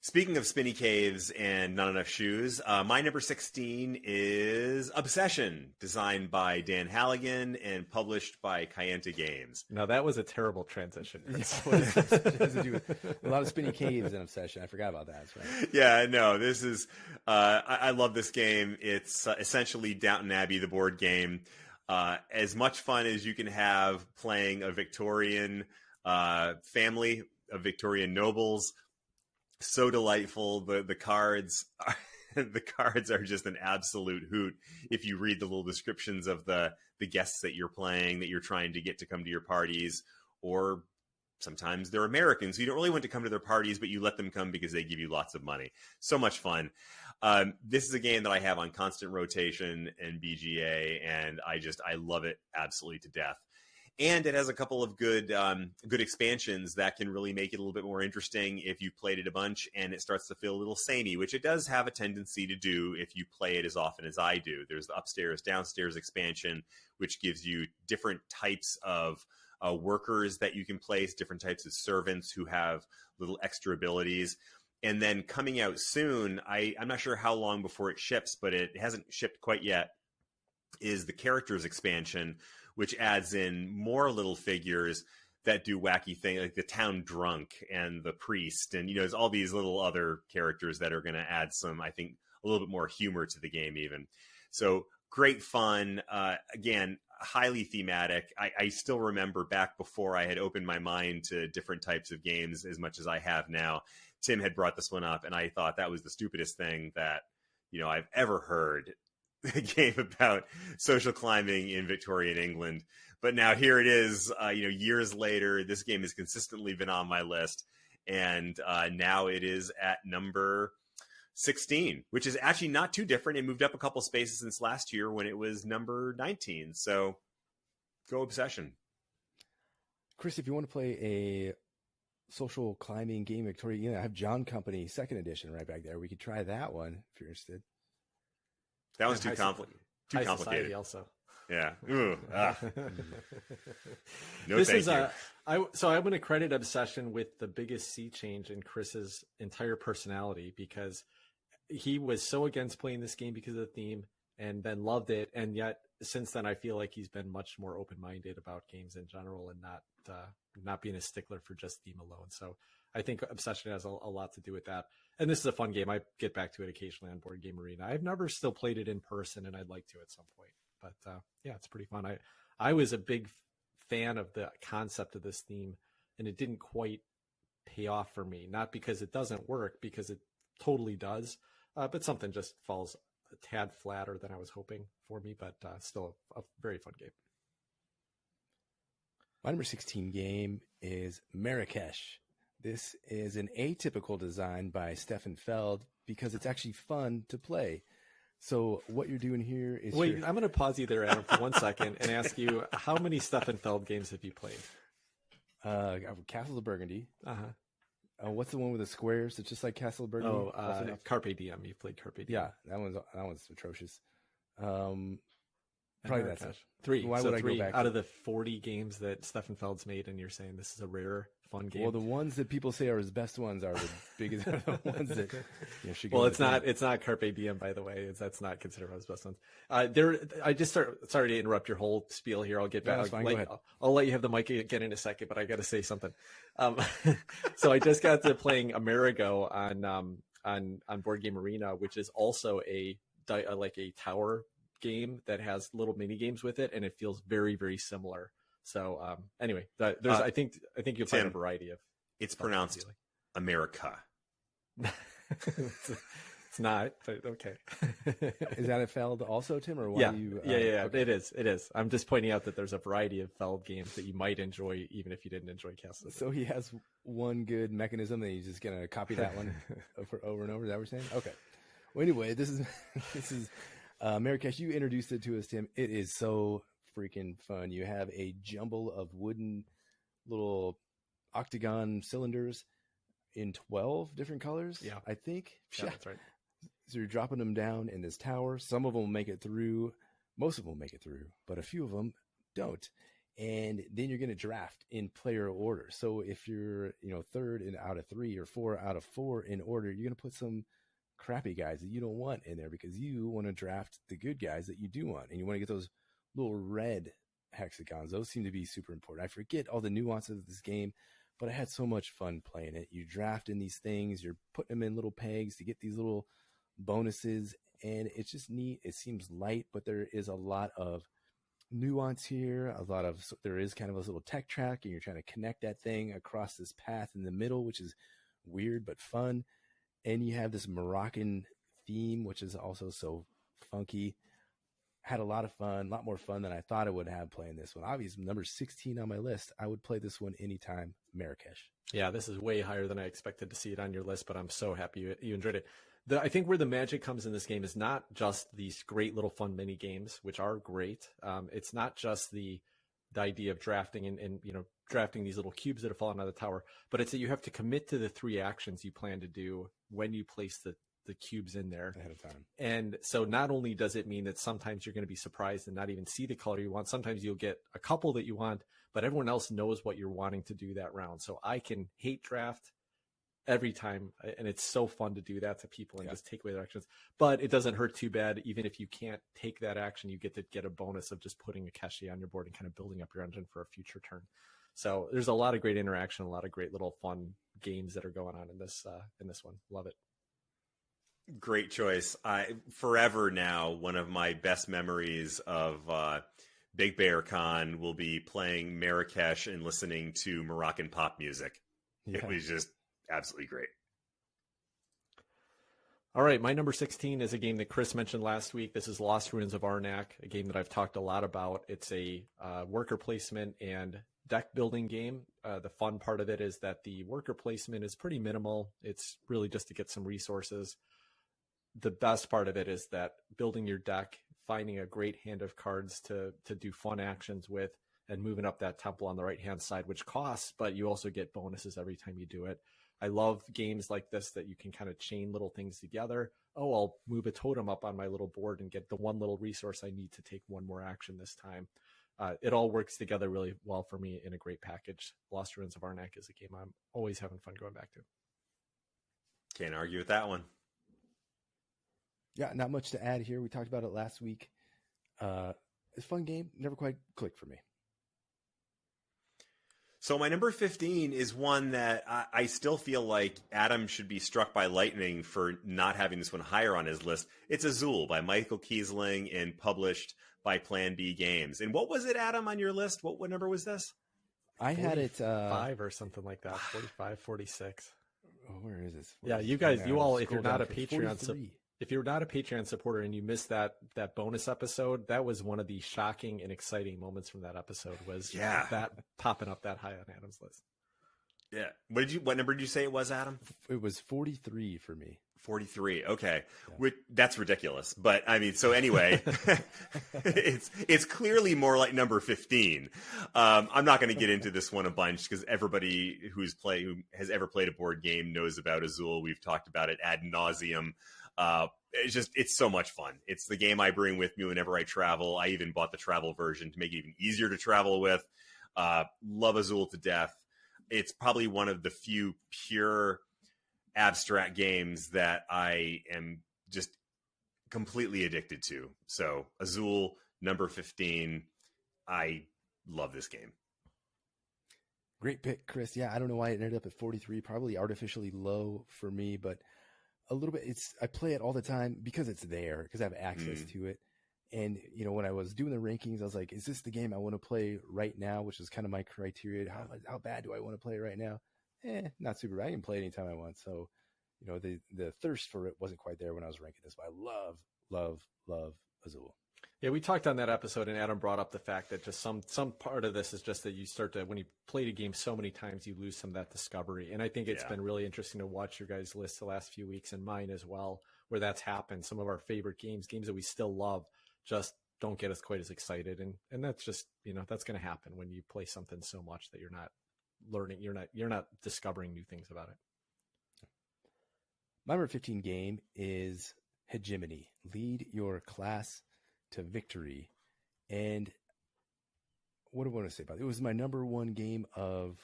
Speaking of spinny caves and not enough shoes, my number 16 is Obsession, designed by Dan Halligan and published by Kayenta Games. Now, that was a terrible transition. A lot of spinny caves and Obsession. I forgot about that. That's right. Yeah, no, this is... I love this game. It's essentially Downton Abbey, the board game. As much fun as you can have playing a Victorian family of Victorian nobles. So delightful. The cards are just an absolute hoot. If you read the little descriptions of the guests that you're playing, that you're trying to get to come to your parties, or sometimes they're Americans, so you don't really want to come to their parties, but you let them come because they give you lots of money. So much fun. This is a game that I have on constant rotation and BGA, and I love it absolutely to death. And it has a couple of good expansions that can really make it a little bit more interesting if you played it a bunch and it starts to feel a little samey, which it does have a tendency to do if you play it as often as I do. There's the upstairs, downstairs expansion, which gives you different types of workers that you can place, different types of servants who have little extra abilities. And then coming out soon, I'm not sure how long before it ships, but it hasn't shipped quite yet, is the characters expansion, which adds in more little figures that do wacky things, like the town drunk and the priest. And, there's all these little other characters that are going to add some, I think, a little bit more humor to the game even. So great fun. Again, highly thematic. I still remember back before I had opened my mind to different types of games as much as I have now, Tim had brought this one up, and I thought that was the stupidest thing that, I've ever heard. A game about social climbing in Victorian England. But now here it is, years later, this game has consistently been on my list. and now it is at number 16, which is actually not too different. It moved up a couple spaces since last year when it was number 19. So go Obsession. Chris, if you want to play a social climbing game, Victoria, I have John Company 2nd edition right back there. We could try that one if you're interested. That one's too complicated. Also. Yeah. Ooh, no, this thank is you. So I'm going to credit Obsession with the biggest sea change in Chris's entire personality, because he was so against playing this game because of the theme and then loved it. And yet since then, I feel like he's been much more open-minded about games in general and not being a stickler for just theme alone. So I think Obsession has a lot to do with that. And this is a fun game. I get back to it occasionally on Board Game Arena. I've never still played it in person, and I'd like to at some point. But yeah, it's pretty fun. I was a big fan of the concept of this theme, and it didn't quite pay off for me. Not because it doesn't work, because it totally does, but something just falls a tad flatter than I was hoping for me, but still a very fun game. My number 16 game is Marrakesh. This is an atypical design by Stefan Feld because it's actually fun to play. So what you're doing here is... Wait, I'm going to pause you there, Adam, for 1 second and ask you, how many Stefan Feld games have you played? Castles of Burgundy. Uh-huh. What's the one with the squares? It's just like Castle of Burgundy. Oh, Carpe Diem. You've played Carpe Diem. Yeah, that one's atrocious. Probably that's it. 3. Why so would 3 I go back out of the 40 games that Stefan Feld's made, and you're saying this is a rare, fun game? Well, the ones that people say are his best ones are the biggest the ones that should go. Well, it's not Carpe Diem, by the way. That's not considered one of his best ones. Sorry to interrupt your whole spiel here. I'll get back. No, fine. Go ahead. I'll let you have the mic again in a second, but I got to say something. So I just got to playing Amerigo on Board Game Arena, which is also like a tower game that has little mini games with it, and it feels very, very similar. So anyway, I think you'll find a variety of. It's pronounced America. It's not, but okay. Is that a Feld also, Tim, or why yeah, you? Yeah. Okay. It is. I'm just pointing out that there's a variety of Feld games that you might enjoy, even if you didn't enjoy Castle. So he has one good mechanism, and he's just gonna copy that one over and over. Is that what you're saying? Okay. Well, anyway, this is. Marrakesh, you introduced it to us, Tim. It is so freaking fun. You have a jumble of wooden little octagon cylinders in 12 different colors. Yeah, I think. Yeah, that's right. So you're dropping them down in this tower. Some of them make it through. Most of them make it through, but a few of them don't. And then you're going to draft in player order. So if you're, third out of 3 or 4 out of 4 in order, you're going to put some crappy guys that you don't want in there because you want to draft the good guys that you do want, and you want to get those little red hexagons. Those seem to be super important. I forget all the nuances of this game, but I had so much fun playing it. You draft in these things, you're putting them in little pegs to get these little bonuses, and it's just neat. It seems light, but there is a lot of nuance here. There is kind of a little tech track, and you're trying to connect that thing across this path in the middle, which is weird but fun. And you have this Moroccan theme, which is also so funky. Had a lot of fun, a lot more fun than I thought I would have playing this one. Obviously, number 16 on my list. I would play this one anytime, Marrakesh. Yeah, this is way higher than I expected to see it on your list, but I'm so happy you enjoyed it. I think where the magic comes in this game is not just these great little fun mini games, which are great. It's not just the idea of drafting and drafting these little cubes that have fallen out of the tower, but it's that you have to commit to the 3 actions you plan to do when you place the cubes in there ahead of time. And so not only does it mean that sometimes you're going to be surprised and not even see the color you want, sometimes you'll get a couple that you want, but everyone else knows what you're wanting to do that round. So I can hate draft every time, and it's so fun to do that to people and just take away their actions. But it doesn't hurt too bad. Even if you can't take that action, you get to get a bonus of just putting a cachet on your board and kind of building up your engine for a future turn. So there's a lot of great interaction, a lot of great little fun games that are going on in this one. Love it. Great choice. Forever now, one of my best memories of Big Bear Con will be playing Marrakesh and listening to Moroccan pop music. Yeah. It was just absolutely great. All right, my number 16 is a game that Chris mentioned last week. This is Lost Ruins of Arnak, a game that I've talked a lot about. It's a worker placement and deck building game. The fun part of it is that the worker placement is pretty minimal. It's really just to get some resources. The best part of it is that building your deck, finding a great hand of cards to do fun actions with, and moving up that temple on the right-hand side, which costs, but you also get bonuses every time you do it. I love games like this that you can kind of chain little things together. Oh, I'll move a totem up on my little board and get the one little resource I need to take one more action this time. It all works together really well for me in a great package. Lost Ruins of Arnak is a game I'm always having fun going back to. Can't argue with that one. Yeah, not much to add here. We talked about it last week. It's a fun game. Never quite clicked for me. So my number 15 is one that I still feel like Adam should be struck by lightning for not having this one higher on his list. It's Azul by Michael Kiesling and published by Plan B Games. And what was it, Adam, on your list? What number was this? I had it 5 or something like that. 45, 46. Oh, where is this? Yeah, you guys, you all, if you're not a Patreon, 43. If you're not a Patreon supporter and you missed that bonus episode, that was one of the shocking and exciting moments from that episode. Was that popping up that high on Adam's list? Yeah. What number did you say it was, Adam? It was 43 for me. 43. Okay. Yeah. That's ridiculous. But I mean, so anyway, it's clearly more like number 15. I'm not going to get into this one a bunch because everybody who has ever played a board game knows about Azul. We've talked about it ad nauseum. It's so much fun. It's the game I bring with me whenever I travel. I even bought the travel version to make it even easier to travel with. Love Azul to death. It's probably one of the few pure abstract games that I am just completely addicted to. So Azul, number 15. I love this game. Great pick, Chris. Yeah, I don't know why it ended up at 43, probably artificially low for me, but a little bit. I play it all the time because it's there, because I have access to it. And, when I was doing the rankings, I was like, is this the game I want to play right now? Which is kind of my criteria. How bad do I want to play right now? Not super bad. I can play it anytime I want. So, the thirst for it wasn't quite there when I was ranking this, but I love Azul. Yeah, we talked on that episode, and Adam brought up the fact that just some part of this is just that you start to, when you played a game so many times, you lose some of that discovery. And I think it's been really interesting to watch your guys' list the last few weeks, and mine as well, where that's happened. Some of our favorite games that we still love, just don't get us quite as excited. And that's just, that's going to happen when you play something so much that you're not learning, you're not discovering new things about it. My number 15 game is Hegemony. Lead your class to victory. And what do I want to say about it? It was my number one game of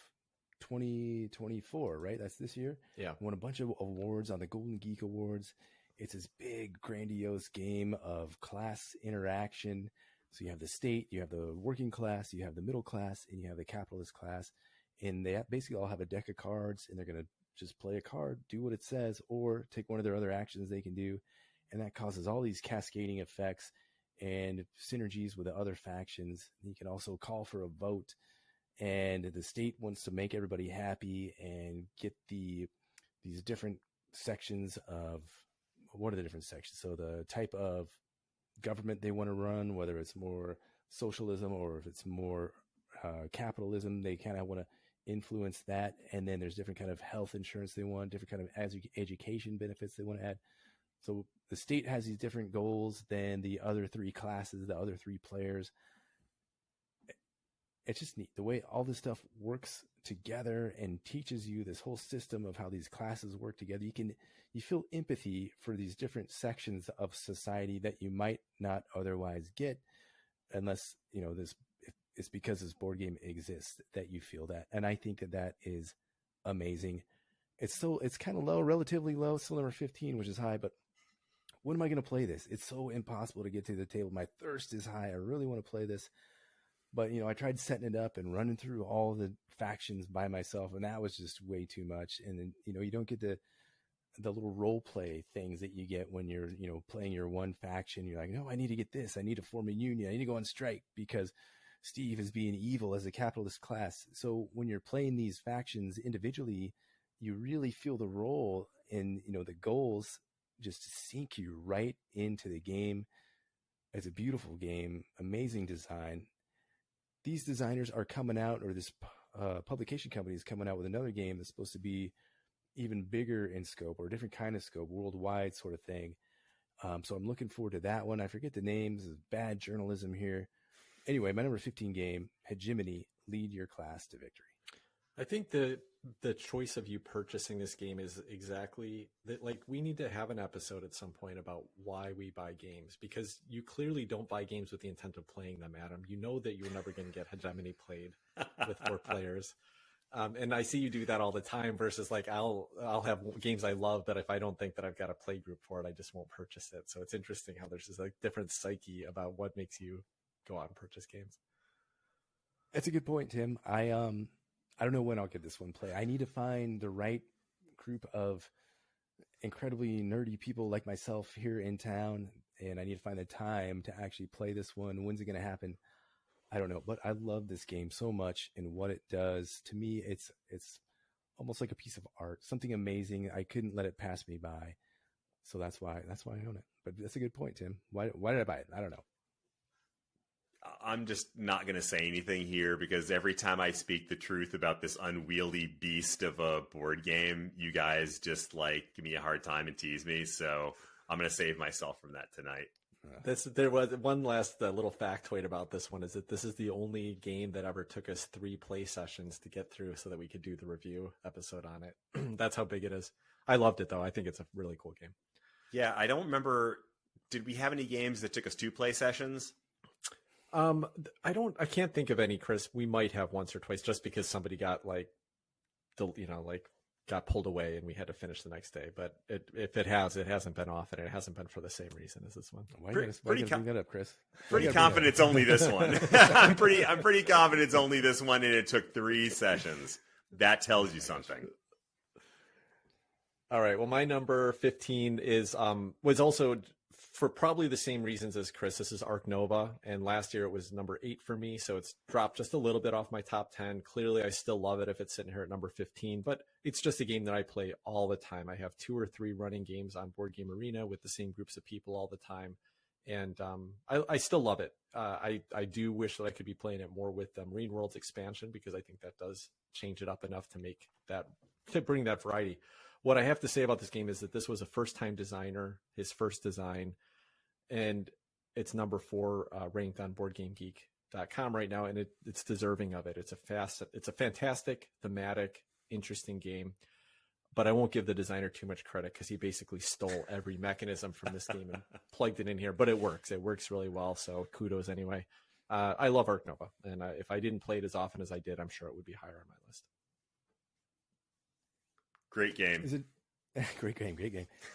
2024, right? That's this year. Yeah. Won a bunch of awards on the Golden Geek Awards. It's this big, grandiose game of class interaction. So you have the state, you have the working class, you have the middle class, and you have the capitalist class. And they basically all have a deck of cards, and they're going to just play a card, do what it says, or take one of their other actions they can do. And that causes all these cascading effects and synergies with the other factions. You can also call for a vote, and the state wants to make everybody happy and get these different sections of, what are the different sections? So the type of government they want to run, whether it's more socialism or if it's more capitalism, they kind of want to influence that. And then there's different kind of health insurance they want, different kind of education benefits they want to add. So the state has these different goals than the other three classes, the other three players. It's just neat the way all this stuff works together and teaches you this whole system of how these classes work together. You feel empathy for these different sections of society that you might not otherwise get unless, it's because this board game exists that you feel that. And I think that is amazing. It's kind of low, relatively low, still number 15, which is high, but when am I going to play this? It's so impossible to get to the table. My thirst is high. I really want to play this. But, I tried setting it up and running through all the factions by myself, and that was just way too much. And then, you don't get the little role play things that you get when you're, playing your one faction. You're like, no, I need to get this. I need to form a union. I need to go on strike because Steve is being evil as a capitalist class. So when you're playing these factions individually, you really feel the role, and, the goals just sink you right into the game. It's a beautiful game, amazing design. these designers are coming out, or this publication company is coming out with another game that's supposed to be even bigger in scope, or a different kind of scope, worldwide sort of thing. So I'm looking forward to that one. I forget the names. This is bad journalism here. Anyway, my number 15 game, Hegemony, lead your class to victory. I think the choice of you purchasing this game is exactly that. Like, we need to have an episode at some point about why we buy games, because you clearly don't buy games with the intent of playing them, Adam. You know that you're never going to get Hegemony played with 4 players. And I see you do that all the time versus like, I'll have games I love, but if I don't think that I've got a play group for it, I just won't purchase it. So it's interesting how there's this like different psyche about what makes you go out and purchase games. That's a good point, Tim. I don't know when I'll get this one play. I need to find the right group of incredibly nerdy people like myself here in town, and I need to find the time to actually play this one. When's it going to happen? I don't know, but I love this game so much, and what it does to me, it's almost like a piece of art, something amazing. I couldn't let it pass me by, so that's why I own it. But that's a good point, Tim. Why did I buy it? I don't know. I'm just not going to say anything here, because every time I speak the truth about this unwieldy beast of a board game, you guys just like give me a hard time and tease me. So I'm going to save myself from that tonight. There was one last little factoid about this one, is that this is the only game that ever took us 3 play sessions to get through so that we could do the review episode on it. That's how big it is. I loved it, though. I think it's a really cool game. Yeah, I don't remember. Did we have any games that took us 2 play sessions? I can't think of any, Chris. We might have once or twice, just because somebody got got pulled away and we had to finish the next day. But it hasn't been often, and it hasn't been for the same reason as this one. Why are you going to bring that up, Chris? Pretty confident it's only this one. I'm pretty confident it's only this one, and it took 3 sessions. That tells you something. All right. Well, my number 15 was also for probably the same reasons as Chris. This is Ark Nova, and last year it was number 8 for me, so it's dropped just a little bit off my top 10. Clearly, I still love it if it's sitting here at number 15, but it's just a game that I play all the time. I have 2 or 3 running games on Board Game Arena with the same groups of people all the time, and I still love it. I do wish that I could be playing it more with the Marine Worlds expansion, because I think that does change it up enough to bring that variety. What I have to say about this game is that this was a first-time designer, his first design, and it's number 4 ranked on BoardGameGeek.com right now, and it's deserving of it. It's a fantastic, thematic, interesting game, but I won't give the designer too much credit, because he basically stole every mechanism from this game and plugged it in here. But it works. It works really well, so kudos anyway. I love Ark Nova, and if I didn't play it as often as I did, I'm sure it would be higher on my list. Great game. Is it great game?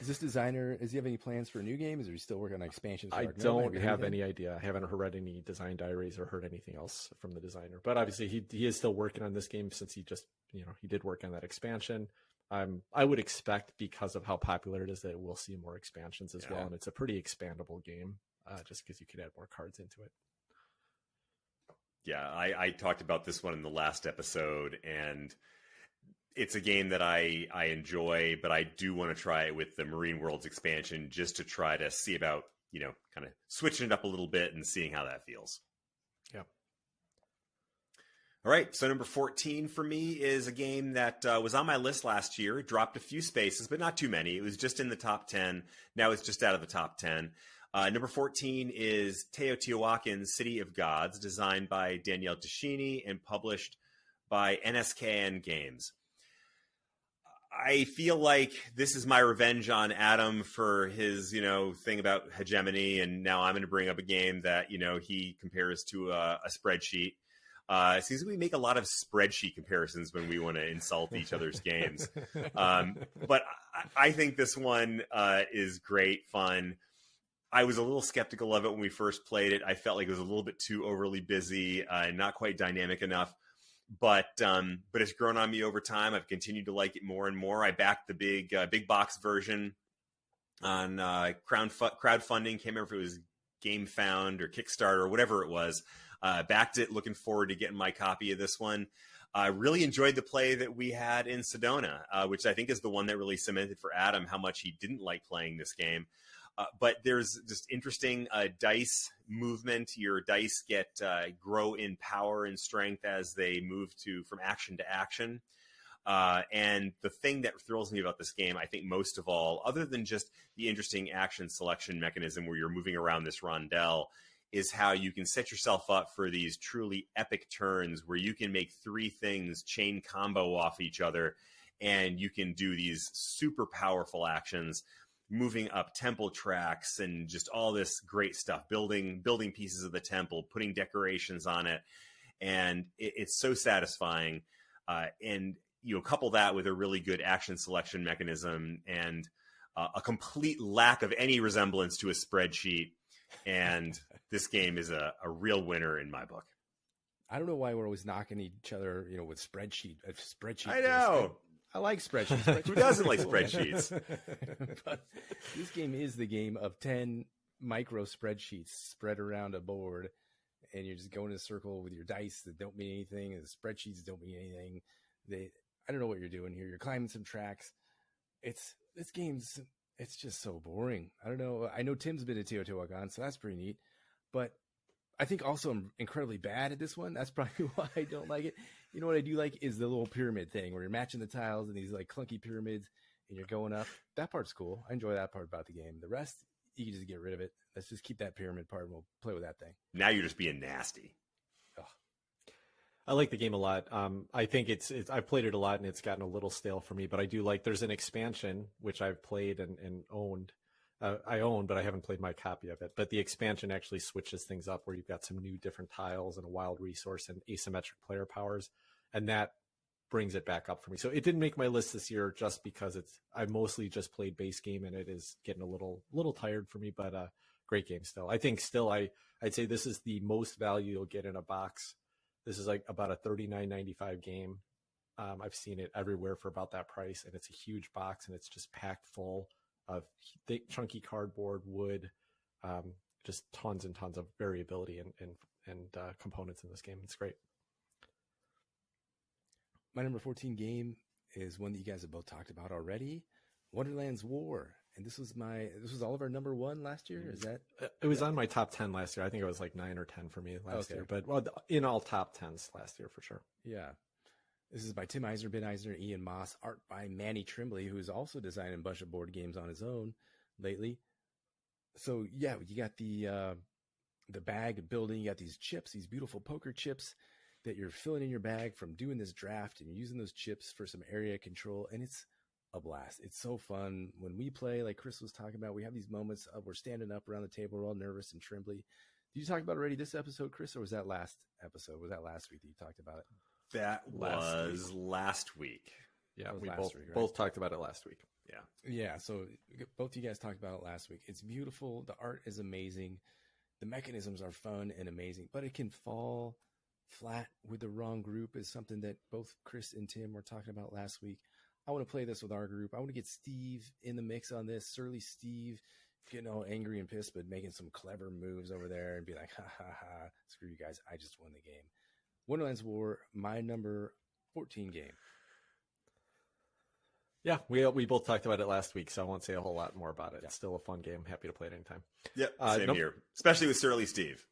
Is this designer? Does he have any plans for a new game? Is he still working on expansions? I don't have any idea. I haven't read any design diaries or heard anything else from the designer. But obviously, he is still working on this game, since he did work on that expansion. I would expect, because of how popular it is, that we'll see more expansions as well. And it's a pretty expandable game, just because you could add more cards into it. Yeah, I talked about this one in the last episode, and it's a game that I enjoy, but I do want to try it with the Marine Worlds expansion, just to try to see about, kind of switching it up a little bit and seeing how that feels. Yeah. All right. So number 14 for me is a game that was on my list last year. It dropped a few spaces, but not too many. It was just in the top 10. Now it's just out of the top 10. Number 14 is Teotihuacan, City of Gods, designed by Danielle Tascini and published by NSKN Games. I feel like this is my revenge on Adam for his, thing about hegemony. And now I'm going to bring up a game that, he compares to a spreadsheet. It seems we make a lot of spreadsheet comparisons when we want to insult each other's games. But I think this one is great fun. I was a little skeptical of it when we first played it. I felt like it was a little bit too overly busy and not quite dynamic enough. But it's grown on me over time. I've continued to like it more and more. I backed the big box version on crowdfunding. Can't remember if it was GameFound or Kickstarter or whatever it was. Backed it, looking forward to getting my copy of this one. I really enjoyed the play that we had in Sedona, which I think is the one that really cemented for Adam how much he didn't like playing this game. But there's just interesting dice movement. Your dice grow in power and strength as they move from action to action. And the thing that thrills me about this game, I think most of all, other than just the interesting action selection mechanism where you're moving around this rondel, is how you can set yourself up for these truly epic turns where you can make three things chain combo off each other, and you can do these super powerful actions, moving up temple tracks and just all this great stuff, building pieces of the temple, putting decorations on it, and it's so satisfying. And you couple that with a really good action selection mechanism and a complete lack of any resemblance to a spreadsheet, and this game is a real winner in my book. I don't know why we're always knocking each other, with spreadsheet. I know. I like spreadsheets. Who doesn't like spreadsheets? But this game is the game of 10 micro spreadsheets spread around a board, and you're just going in a circle with your dice that don't mean anything, and the spreadsheets don't mean anything. I don't know what you're doing here. You're climbing some tracks. It's just so boring. I don't know. I know Tim's been to Teotihuacan, so that's pretty neat. But I think also I'm incredibly bad at this one. That's probably why I don't like it. You know what I do like is the little pyramid thing where you're matching the tiles in these like clunky pyramids and you're going up. That part's cool. I enjoy that part about the game. The rest, you can just get rid of it. Let's just keep that pyramid part and we'll play with that thing. Now you're just being nasty. I like the game a lot. I think it's I've played it a lot and it's gotten a little stale for me, but I do like, there's an expansion which I've played and owned. I own, but I haven't played my copy of it. But the expansion actually switches things up where you've got some new different tiles and a wild resource and asymmetric player powers. And that brings it back up for me. So it didn't make my list this year just because I mostly just played base game and it is getting a little tired for me, but great game still. I think still I'd say this is the most value you'll get in a box. This is like about a $39.95 game. I've seen it everywhere for about that price, and it's a huge box, and it's just packed full of thick, chunky cardboard, wood, just tons and tons of variability and components in this game. It's great. My number 14 game is one that you guys have both talked about already, Wonderland's War. And this was all of our number one last year. Is that? It was on my top 10 last year. I think it was like 9 or 10 for me last year, but in all top 10s last year for sure. Yeah. This is by Tim Eisner, Ben Eisner, Ian Moss, art by Manny Trimbley, who's also designing a bunch of board games on his own lately. So yeah, you got the bag building, you got these chips, these beautiful poker chips that you're filling in your bag from doing this draft, and you're using those chips for some area control, and it's a blast. It's so fun. When we play, like Chris was talking about, we have these moments of we're standing up around the table, we're all nervous and trembly. Did you talk about already this episode, Chris, or was that last episode? Was that last week that you talked about it? That was last week. Yeah, we both talked about it last week. Yeah, so both of you guys talked about it last week. It's beautiful. The art is amazing. The mechanisms are fun and amazing, but it can fall flat with the wrong group is something that both Chris and Tim were talking about last week. I want to play this with our group. I want to get Steve in the mix on this. Surly Steve getting all angry and pissed, but making some clever moves over there and be like, ha, ha, ha, screw you guys. I just won the game. Wonderland's War, my number 14 game. Yeah, we both talked about it last week, so I won't say a whole lot more about it. Yeah. It's still a fun game. Happy to play it anytime. Yep, same here. Especially with Surly Steve.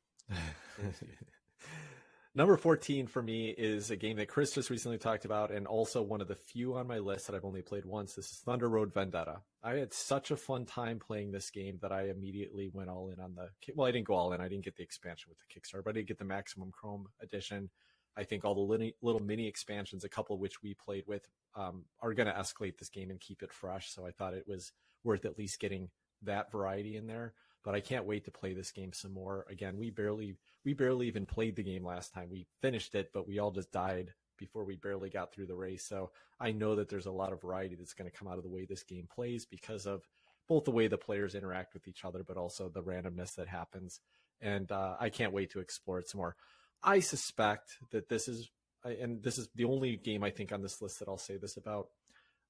Number 14 for me is a game that Chris just recently talked about, and also one of the few on my list that I've only played once. This is Thunder Road Vendetta. I had such a fun time playing this game that I immediately went all in on well, I didn't go all in. I didn't get the expansion with the Kickstarter, but I did get the Maximum Chrome edition. I think all the little mini expansions, a couple of which we played with, are going to escalate this game and keep it fresh. So I thought it was worth at least getting that variety in there. But I can't wait to play this game some more. Again, we barely even played the game last time. We finished it, but we all just died before we barely got through the race. So I know that there's a lot of variety that's going to come out of the way this game plays because of both the way the players interact with each other, but also the randomness that happens. And I can't wait to explore it some more. I suspect that this is the only game I think on this list that I'll say this about.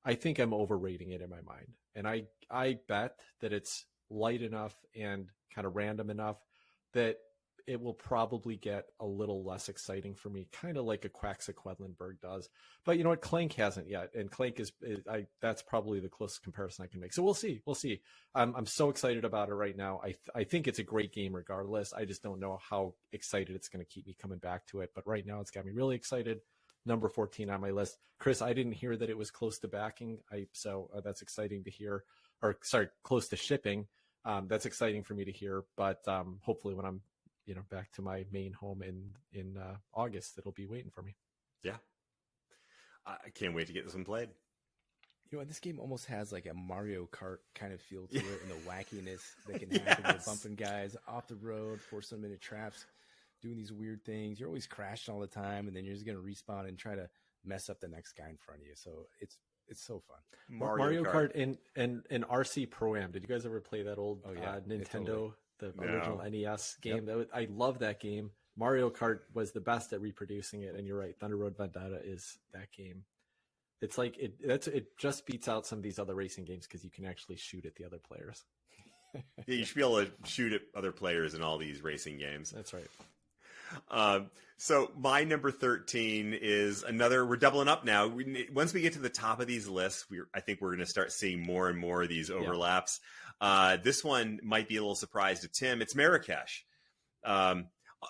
I think I'm overrating it in my mind. And I bet that it's light enough and kind of random enough that it will probably get a little less exciting for me, kind of like a Quacksa-Quedlinburg does. But you know what? Clank hasn't yet, and Clank that's probably the closest comparison I can make. So we'll see. We'll see. I'm so excited about it right now. I think it's a great game regardless. I just don't know how excited it's going to keep me coming back to it. But right now, it's got me really excited. Number 14 on my list. Chris, I didn't hear that it was close to backing. So that's exciting to hear. Or sorry, close to shipping. That's exciting for me to hear. But hopefully, when I'm back to my main home in August, it'll be waiting for me. Yeah. I can't wait to get this one played. You know, this game almost has like a Mario Kart kind of feel to it, and the wackiness that can happen. Yes. With bumping guys off the road, forcing them into traps, doing these weird things. You're always crashing all the time, and then you're just going to respawn and try to mess up the next guy in front of you. So it's so fun. Mario Kart and RC Pro-Am. Did you guys ever play that old Nintendo? The original NES game. Yep. I love that game. Mario Kart was the best at reproducing it, and you're right. Thunder Road Vendetta is that game. It's like it just beats out some of these other racing games because you can actually shoot at the other players. Yeah, you should be able to shoot at other players in all these racing games. That's right. So my number 13 is another. We're doubling up now. Once we get to the top of these lists, I think we're going to start seeing more and more of these overlaps. Yeah. This one might be a little surprise to Tim. It's Marrakesh. Wow.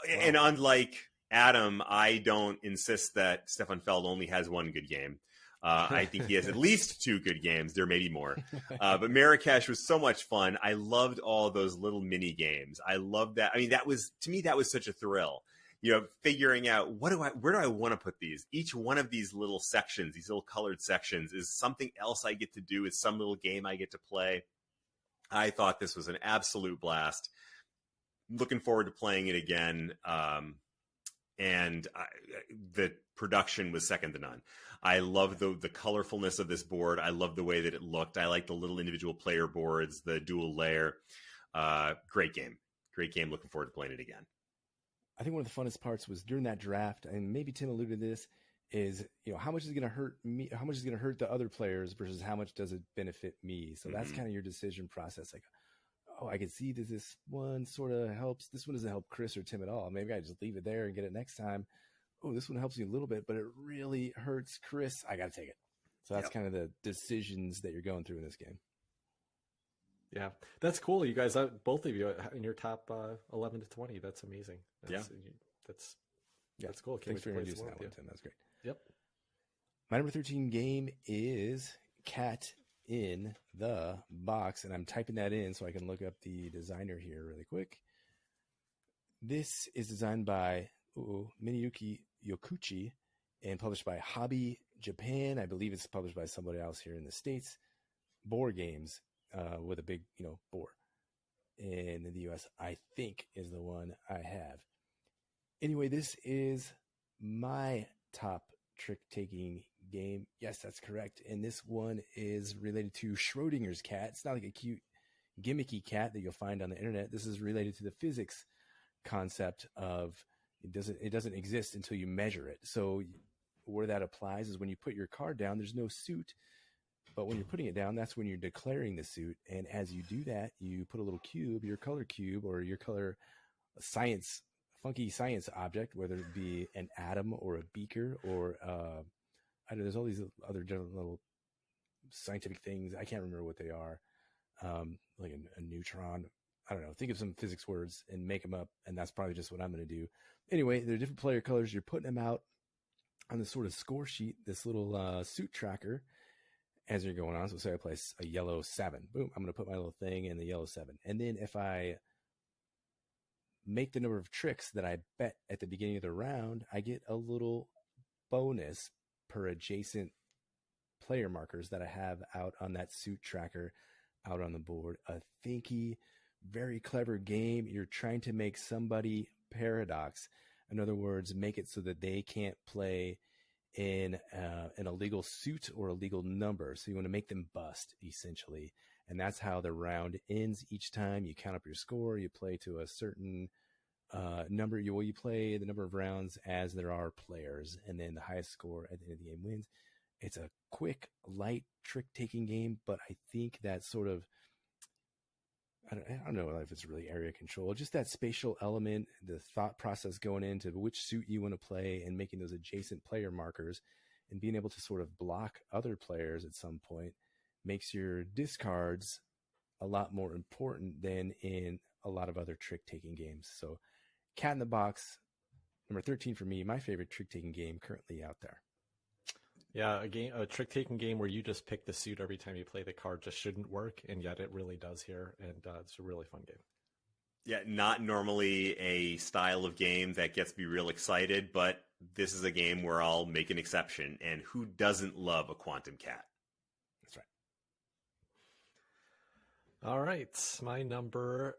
And unlike Adam, I don't insist that Stefan Feld only has one good game. I think he has at least two good games. There may be more. But Marrakesh was so much fun. I loved all those little mini games. I loved that. I mean, to me, that was such a thrill. Figuring out where do I want to put these? Each one of these little sections, these little colored sections, is something else I get to do. It's some little game I get to play. I thought this was an absolute blast. Looking forward to playing it again. And the production was second to none. I love the colorfulness of this board. I love the way that it looked. I like the little individual player boards, the dual layer. Great game. Looking forward to playing it again. I think one of the funnest parts was during that draft, and maybe Tim alluded to this, is how much is it going to hurt me? How much is it going to hurt the other players versus how much does it benefit me? So that's kind of your decision process. Like, oh, I can see that this one sort of helps. This one doesn't help Chris or Tim at all. Maybe I just leave it there and get it next time. Oh, this one helps you a little bit, but it really hurts Chris. I got to take it. So that's kind of the decisions that you're going through in this game. Yeah, that's cool. You guys, both of you in your top 11 to 20. That's amazing. That's cool. Thanks for introducing that one, Tim. That's great. Yep. My number 13 game is Cat in the Box, and I'm typing that in so I can look up the designer here really quick. This is designed by Mineyuki Yokuchi and published by Hobby Japan. I believe it's published by somebody else here in the States. Board games with a big, board. And in the US, I think is the one I have. Anyway, this is my top trick-taking game. Yes, that's correct. And this one is related to Schrodinger's cat. It's not like a cute, gimmicky cat that you'll find on the internet. This is related to the physics concept of it doesn't exist until you measure it. So where that applies is when you put your card down, there's no suit. But when you're putting it down, that's when you're declaring the suit. And as you do that, you put a little cube, your color cube, or your color funky science object, whether it be an atom or a beaker or I don't know, there's all these other little scientific things. I can't remember what they are. Like a neutron. I don't know. Think of some physics words and make them up. And that's probably just what I'm going to do. Anyway, they're different player colors. You're putting them out on this sort of score sheet, this little suit tracker as you're going on. So say I play a yellow 7. Boom. I'm going to put my little thing in the yellow 7. And then if I make the number of tricks that I bet at the beginning of the round, I get a little bonus per adjacent player markers that I have out on that suit tracker out on the board. A thinky, very clever game. You're trying to make somebody paradox. In other words, make it so that they can't play in an illegal suit or a legal number. So you want to make them bust, essentially. And that's how the round ends each time. You count up your score. You play to a certain number. You play the number of rounds as there are players. And then the highest score at the end of the game wins. It's a quick, light, trick-taking game. But I think that sort of I don't know if it's really area control, just that spatial element, the thought process going into which suit you want to play and making those adjacent player markers and being able to sort of block other players at some point makes your discards a lot more important than in a lot of other trick-taking games. So Cat in the Box, number 13 for me, my favorite trick-taking game currently out there. Yeah, a trick-taking game where you just pick the suit every time you play the card just shouldn't work, and yet it really does here, and it's a really fun game. Yeah, not normally a style of game that gets me real excited, but this is a game where I'll make an exception, and who doesn't love a Quantum Cat? That's right. All right, my number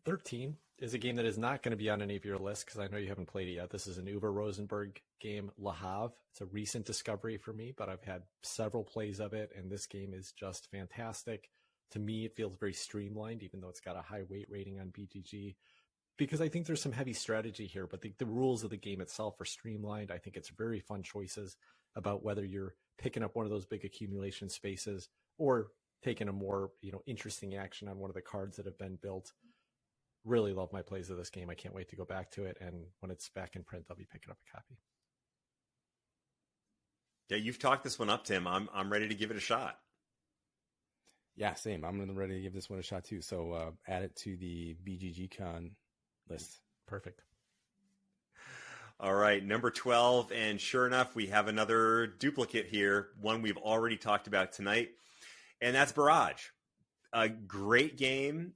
13 is a game that is not going to be on any of your lists because I know you haven't played it yet. This is an Uwe Rosenberg game, Le Havre. It's a recent discovery for me, but I've had several plays of it, and this game is just fantastic. To me, it feels very streamlined, even though it's got a high weight rating on BGG, because I think there's some heavy strategy here, but the rules of the game itself are streamlined. I think it's very fun choices about whether you're picking up one of those big accumulation spaces or taking a more interesting action on one of the cards that have been built. Really love my plays of this game. I can't wait to go back to it. And when it's back in print, I'll be picking up a copy. Yeah, you've talked this one up, Tim. I'm ready to give it a shot. Yeah, same. I'm ready to give this one a shot too. So add it to the BGG Con list. Perfect. All right, number 12. And sure enough, we have another duplicate here, one we've already talked about tonight. And that's Barrage. A great game.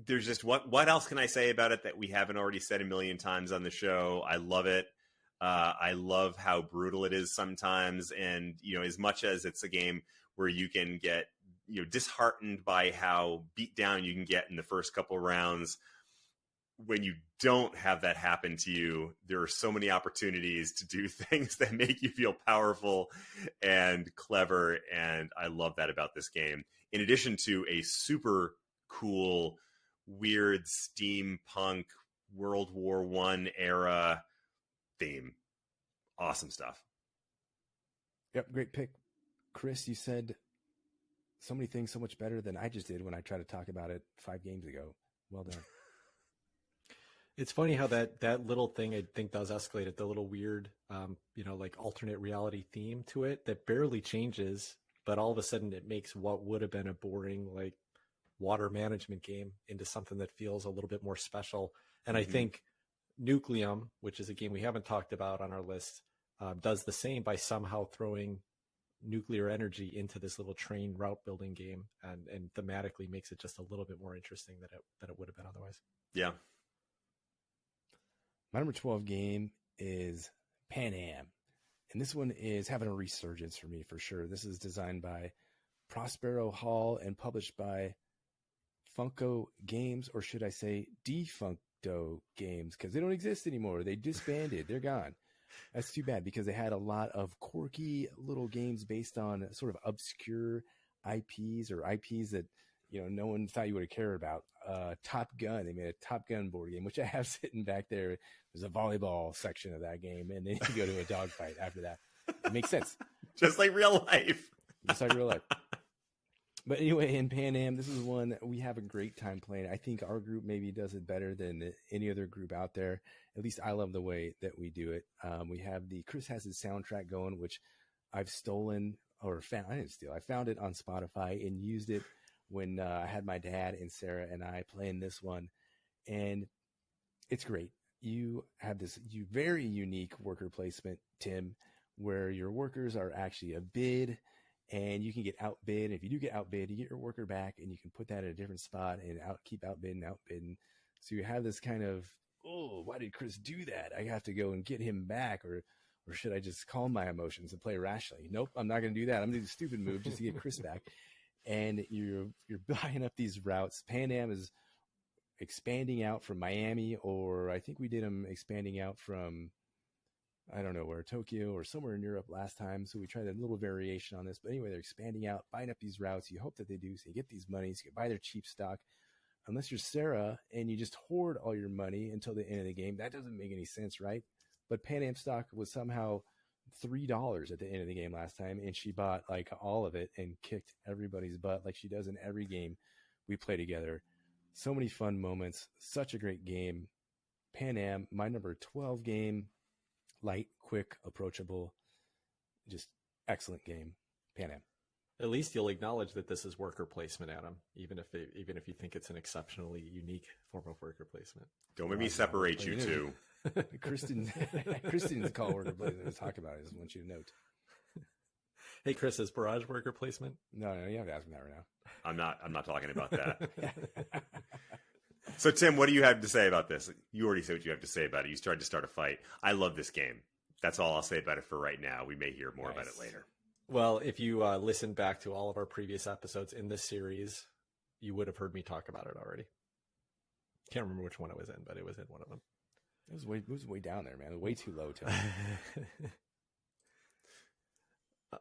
There's just what else can I say about it that we haven't already said a million times on the show? I love it. I love how brutal it is sometimes. And, as much as it's a game where you can get, disheartened by how beat down you can get in the first couple rounds, when you don't have that happen to you, there are so many opportunities to do things that make you feel powerful and clever. And I love that about this game. In addition to a super cool, weird steampunk World War I era theme. Awesome stuff. Yep, great pick. Chris, you said so many things so much better than I just did when I tried to talk about it 5 games ago. Well done. It's funny how that little thing I think does escalate it, the little weird, like alternate reality theme to it that barely changes, but all of a sudden it makes what would have been a boring, like, water management game into something that feels a little bit more special. And I think Nucleum, which is a game we haven't talked about on our list, does the same by somehow throwing nuclear energy into this little train route building game and thematically makes it just a little bit more interesting than it would have been otherwise. Yeah. My number 12 game is Pan Am. And this one is having a resurgence for me for sure. This is designed by Prospero Hall and published by Funko Games, or should I say Defuncto Games, because they don't exist anymore. They disbanded. They're gone. That's too bad because they had a lot of quirky little games based on sort of obscure IPs or IPs that no one thought you would have cared about. Top Gun. They made a Top Gun board game, which I have sitting back there. There's a volleyball section of that game, and then you go to a dogfight after that. It makes sense. Just like real life. Just like real life. But anyway, in Pan Am, this is one we have a great time playing. I think our group maybe does it better than any other group out there. At least I love the way that we do it. We have Chris has his soundtrack going, which I've stolen or found. I didn't steal. I found it on Spotify and used it when I had my dad and Sarah and I playing this one. And it's great. You have this very unique worker placement, Tim, where your workers are actually a bid. And you can get outbid. If you do get outbid, you get your worker back, and you can put that at a different spot and keep outbidding. So you have this kind of, why did Chris do that? I have to go and get him back, or should I just calm my emotions and play rationally? Nope, I'm not going to do that. I'm going to do the stupid move just to get Chris back. And you're buying up these routes. Pan Am is expanding out from Miami, or I think we did them expanding out from, I don't know where, Tokyo or somewhere in Europe last time. So we tried a little variation on this. But anyway, they're expanding out, buying up these routes. You hope that they do. So you get these monies. You can buy their cheap stock. Unless you're Sarah and you just hoard all your money until the end of the game. That doesn't make any sense, right? But Pan Am stock was somehow $3 at the end of the game last time. And she bought like all of it and kicked everybody's butt like she does in every game we play together. So many fun moments. Such a great game. Pan Am, my number 12 game. Light, quick, approachable. Just excellent game. Pan Am. At least you'll acknowledge that this is worker placement, Adam, even if you think it's an exceptionally unique form of worker placement. Don't make me separate you two. Kristen's call worker placement. Let's talk about it. I just want you to note. Hey, Chris, is Barrage worker placement? No, you have to ask me that right now. I'm not talking about that. So, Tim, what do you have to say about this? You already said what you have to say about it. You started to start a fight. I love this game. That's all I'll say about it for right now. We may hear more about it later. Well, if you listen back to all of our previous episodes in this series, you would have heard me talk about it already. Can't remember which one it was in, but it was in one of them. It was way down there, man. Way too low, Tim.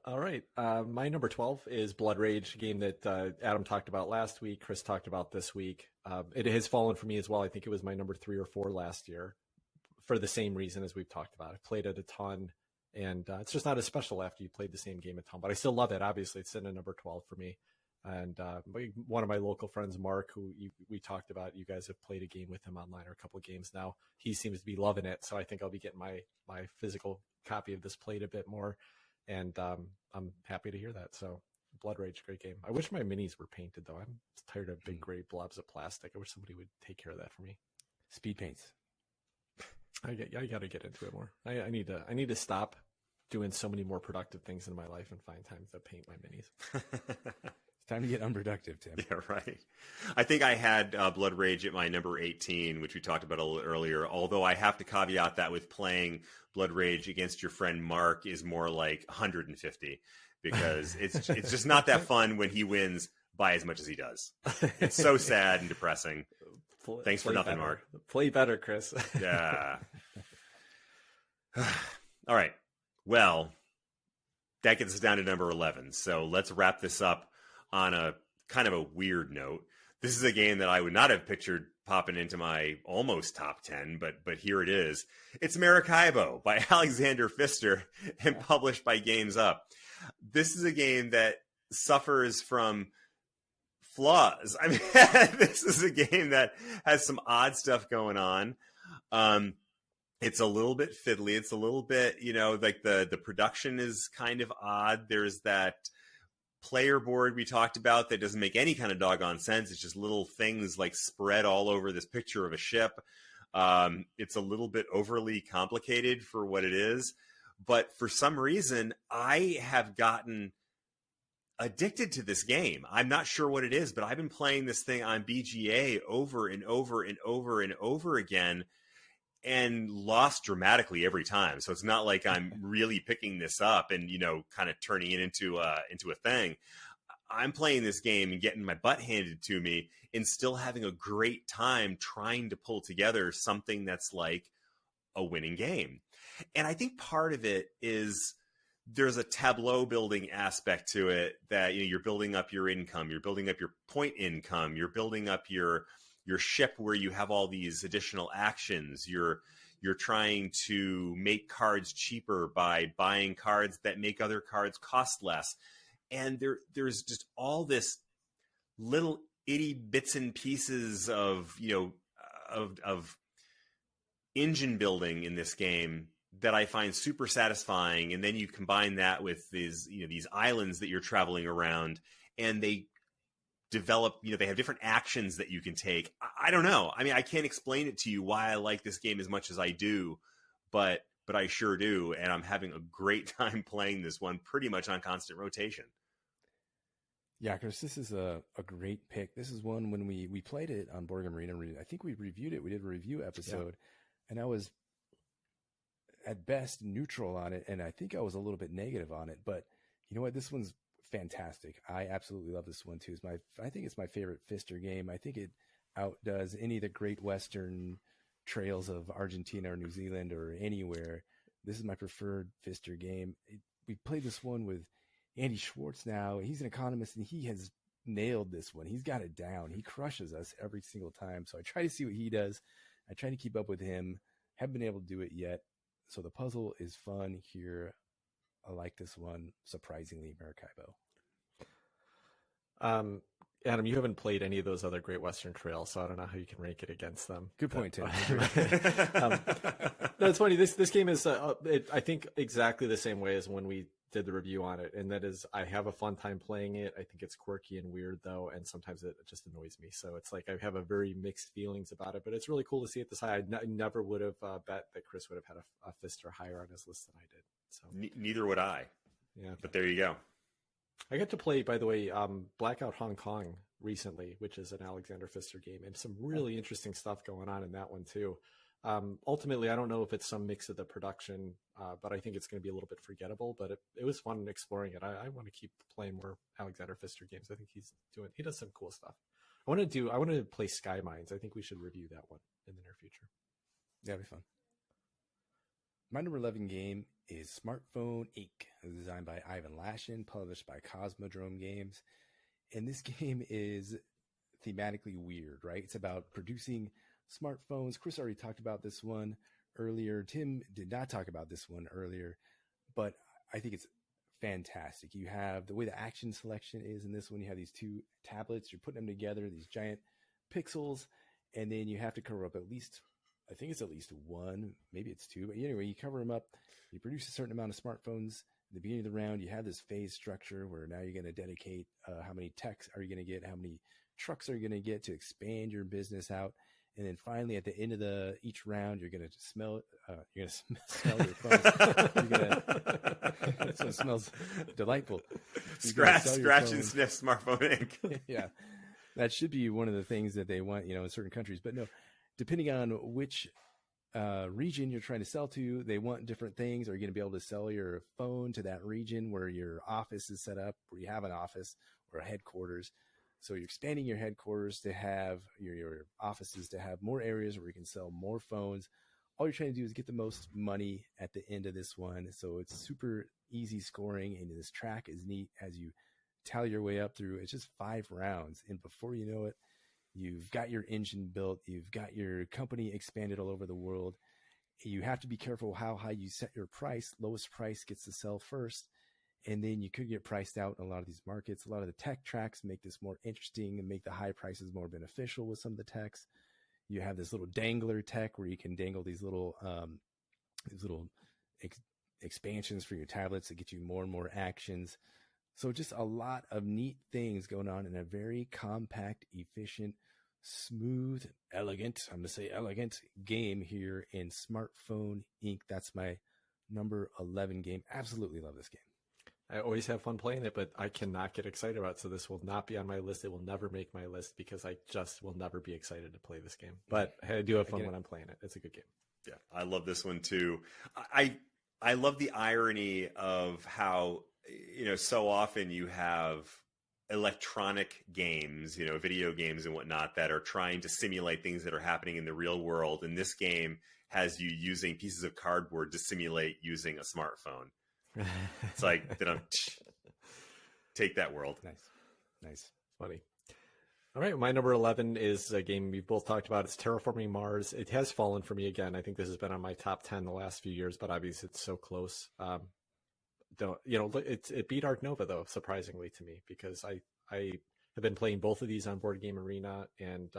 All right. My number 12 is Blood Rage, a game that Adam talked about last week, Chris talked about this week. It has fallen for me as well. I think it was my number 3 or 4 last year for the same reason as we've talked about. I've played it a ton, and it's just not as special after you played the same game a ton. But I still love it. Obviously, it's in at number 12 for me. And one of my local friends, Mark, who we talked about, you guys have played a game with him online, or a couple of games now. He seems to be loving it. So I think I'll be getting my physical copy of this played a bit more. And I'm happy to hear that. So Blood Rage, great game. I wish my minis were painted, though. I'm tired of big gray blobs of plastic. I wish somebody would take care of that for me. Speed paints. I got to get into it more. I need to stop doing so many more productive things in my life and find time to paint my minis. It's time to get unproductive, Tim. Yeah, right. I think I had Blood Rage at my number 18, which we talked about a little earlier, although I have to caveat that with playing Blood Rage against your friend Mark is more like 150, because it's just not that fun when he wins by as much as he does. It's so sad and depressing. Thanks for nothing, better. Mark. Play better, Chris. Yeah. All right. Well, that gets us down to number 11. So let's wrap this up on a kind of a weird note. This is a game that I would not have pictured popping into my almost top 10, but here it is. It's Maracaibo by Alexander Pfister and published by Games Up. This is a game that suffers from flaws. I mean, this is a game that has some odd stuff going on. It's a little bit fiddly. It's a little bit, like the production is kind of odd. There's that player board we talked about that doesn't make any kind of doggone sense. It's just little things like spread all over this picture of a ship. It's a little bit overly complicated for what it is. But for some reason, I have gotten addicted to this game. I'm not sure what it is, but I've been playing this thing on BGA over and over and over and over again, and lost dramatically every time. So it's not like I'm really picking this up and, kind of turning it into a thing. I'm playing this game and getting my butt handed to me and still having a great time trying to pull together something that's like a winning game. And I think part of it is there's a tableau building aspect to it that, you're building up your income, you're building up your point income, you're building up your ship where you have all these additional actions. You're trying to make cards cheaper by buying cards that make other cards cost less. And there's just all this little itty bits and pieces of engine building in this game that I find super satisfying. And then you combine that with these islands that you're traveling around, and they develop, they have different actions that you can take. I don't know. I mean, I can't explain it to you why I like this game as much as I do, but I sure do. And I'm having a great time playing this one pretty much on constant rotation. Yeah, Chris, this is a great pick. This is one when we played it on Board Game Arena. I think we reviewed it. We did a review episode, and I was at best neutral on it, and I think I was a little bit negative on it. But you know what? This one's fantastic. I absolutely love this one too. I think it's my favorite Pfister game. I think it outdoes any of the great Western trails of Argentina or New Zealand or anywhere. This is my preferred Pfister game. We played this one with Andy Schwartz now. He's an economist, and he has nailed this one. He's got it down. He crushes us every single time. So I try to see what he does. I try to keep up with him. Haven't been able to do it yet. So the puzzle is fun here. I like this one, surprisingly, Maracaibo. Adam, you haven't played any of those other Great Western Trails, so I don't know how you can rank it against them. Good point, Tim. No, it's funny. This game is, I think, exactly the same way as when we did the review on it, and that is, I have a fun time playing it. I think it's quirky and weird, though, and sometimes it just annoys me. So it's like I have a very mixed feelings about it, but it's really cool to see it this high. I never would have bet that Chris would have had a Fister higher on his list than I did. So neither would I. Yeah, but there you go. I got to play, by the way, Blackout Hong Kong recently, which is an Alexander Pfister game, and some really interesting stuff going on in that one too. Ultimately, I don't know if it's some mix of the production, but I think it's going to be a little bit forgettable. But it was fun exploring it. I want to keep playing more Alexander Pfister games. I think he does some cool stuff. I want to play Sky Mines. I think we should review that one in the near future. Yeah, it'll be fun. My number 11 game is Smartphone Inc. It was designed by Ivan Lashin, published by Cosmodrome Games. And this game is thematically weird, right? It's about producing smartphones. Chris already talked about this one earlier. Tim did not talk about this one earlier, but I think it's fantastic. You have the way the action selection is in this one. You have these two tablets. You're putting them together, these giant pixels, and then you have to cover up at least one, maybe it's two, but anyway, you cover them up. You produce a certain amount of smartphones. At the beginning of the round, you have this phase structure where now you're going to dedicate how many techs are you going to get, how many trucks are you going to get to expand your business out. And then finally, at the end of each round, you're going to smell your phones. So it smells delightful. Scratch and sniff Smartphone Inc. Yeah, that should be one of the things that they want, in certain countries. But no, depending on which region you're trying to sell to, they want different things. Are you going to be able to sell your phone to that region where your office is set up, where you have an office or a headquarters? So you're expanding your headquarters to have your offices to have more areas where you can sell more phones. All you're trying to do is get the most money at the end of this one. So it's super easy scoring, and this track is neat as you tally your way up through. It's just 5 rounds, and before you know it, you've got your engine built. You've got your company expanded all over the world. You have to be careful how high you set your price. Lowest price gets to sell first. And then you could get priced out in a lot of these markets. A lot of the tech tracks make this more interesting and make the high prices more beneficial with some of the techs. You have this little dangler tech where you can dangle these little expansions for your tablets to get you more and more actions. So just a lot of neat things going on in a very compact, efficient, smooth, elegant, I'm going to say elegant game here in Smartphone Inc. That's my number 11 game. Absolutely love this game. I always have fun playing it, but I cannot get excited about it. So this will not be on my list. It will never make my list because I just will never be excited to play this game. But I do have fun when I'm playing it. It's a good game. Yeah, I love this one too. I love the irony of how, so often you have electronic games, video games and whatnot that are trying to simulate things that are happening in the real world. And this game has you using pieces of cardboard to simulate using a smartphone. It's like, take that world. Nice. Funny. All right. My number 11 is a game we've both talked about. It's Terraforming Mars. It has fallen for me again. I think this has been on my top 10 the last few years, but obviously it's so close. It beat Ark Nova though, surprisingly to me, because I have been playing both of these on Board Game Arena, and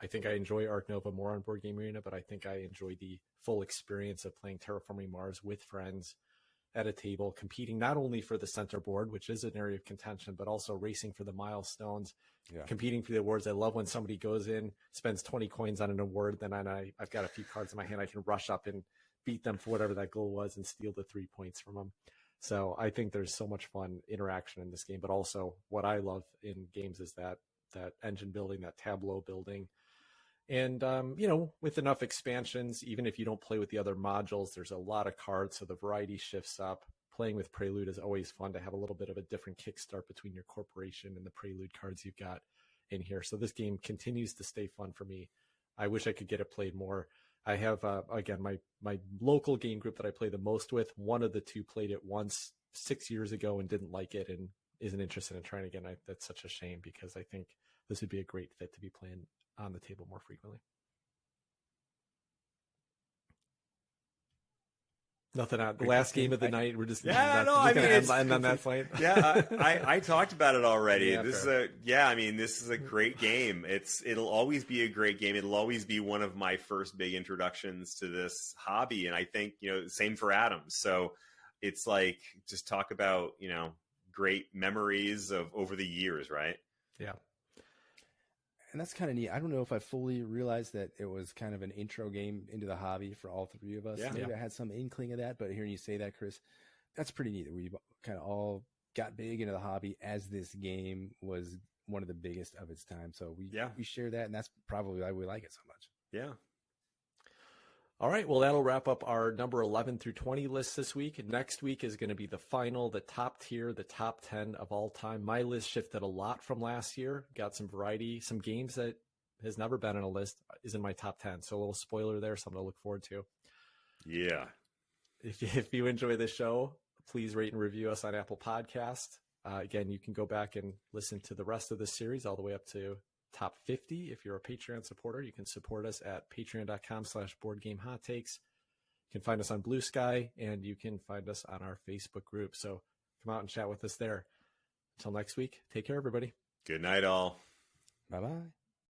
I think I enjoy Ark Nova more on Board Game Arena, but I think I enjoy the full experience of playing Terraforming Mars with friends at a table, competing not only for the center board, which is an area of contention, but also racing for the milestones, competing for the awards. I love when somebody goes in, spends 20 coins on an award, then I've got a few cards in my hand, I can rush up and beat them for whatever that goal was and steal the 3 points from them. So I think there's so much fun interaction in this game, but also what I love in games is that engine building, that tableau building. And, with enough expansions, even if you don't play with the other modules, there's a lot of cards, so the variety shifts up. Playing with Prelude is always fun to have a little bit of a different kickstart between your corporation and the Prelude cards you've got in here. So this game continues to stay fun for me. I wish I could get it played more. I have, again, my local game group that I play the most with, one of the two played it once 6 years ago and didn't like it and isn't interested in trying again. That's such a shame because I think this would be a great fit to be playing on the table more frequently. Nothing on the last game of the night. We're just end on that fight. Yeah, I talked about it already. Yeah, this is a great game. It'll always be a great game. It'll always be one of my first big introductions to this hobby, and I think same for Adam. So it's like just talk about great memories of over the years, right? Yeah. And that's kind of neat. I don't know if I fully realized that it was kind of an intro game into the hobby for all three of us. Yeah. Maybe I had some inkling of that, but hearing you say that, Chris, that's pretty neat that we kind of all got big into the hobby as this game was one of the biggest of its time. So we share that, and that's probably why we like it so much. Yeah. All right, well, that'll wrap up our number 11 through 20 list this week. Next week is going to be the final, the top tier, the top 10 of all time. My list shifted a lot from last year. Got some variety, some games that has never been on a list is in my top 10. So a little spoiler there, something to look forward to. Yeah. If you enjoy this show, please rate and review us on Apple Podcast. Again, you can go back and listen to the rest of the series all the way up to top 50. If you're a Patreon supporter, you can support us at patreon.com/boardgamehottakes. You can find us on Blue Sky, and you can find us on our Facebook group. So come out and chat with us there. Until next week, take care, everybody. Good night, all. Bye-bye.